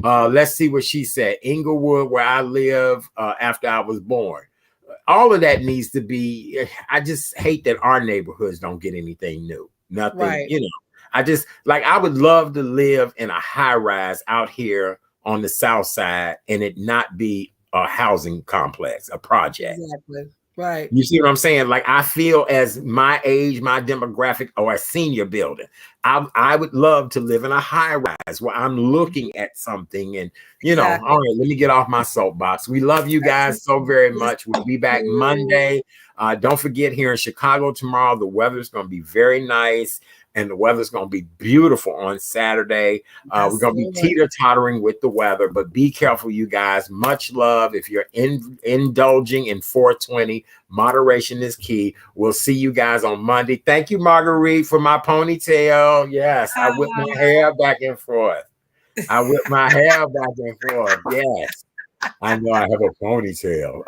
Let's see what she said. Inglewood, where I live after I was born. All of that needs to be, I just hate that our neighborhoods don't get anything new. Nothing, right. I would love to live in a high rise out here on the south side and it not be a housing complex, a project. Exactly. Right. You see what I'm saying? Like, I feel as my age, my demographic, or a senior building, I would love to live in a high rise where I'm looking at something and, all right, let me get off my soapbox. We love you guys so very much. We'll be back Monday. Don't forget, here in Chicago tomorrow, the weather's going to be very nice. And the weather's going to be beautiful on Saturday. We're going to be teeter-tottering with the weather, but be careful, you guys. Much love. If you're indulging in 420, moderation is key. We'll see you guys on Monday. Thank you, Marguerite, for my ponytail. Yes, I whip my hair back and forth. Yes, I know I have a ponytail.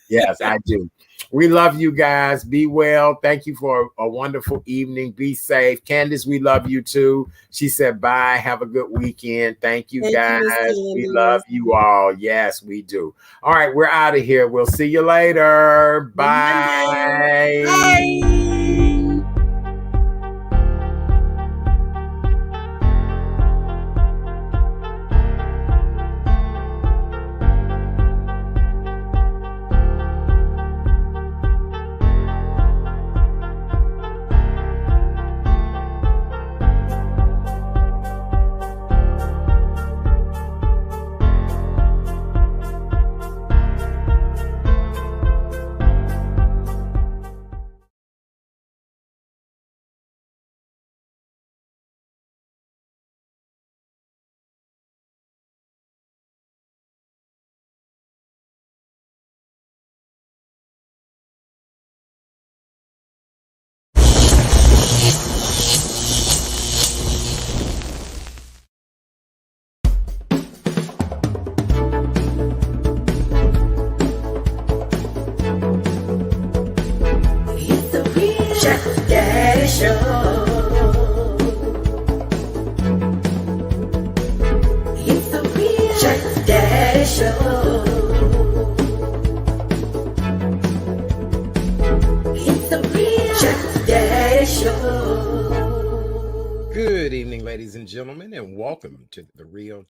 Yes, I do. We love you guys. Be well. Thank you for a wonderful evening. Be safe. Candace, we love you too. She said bye. Have a good weekend. Thank you, guys. We love you all. Yes, we do. All right, we're out of here. We'll see you later. Bye. Bye. Good evening, ladies and gentlemen, and welcome to the Real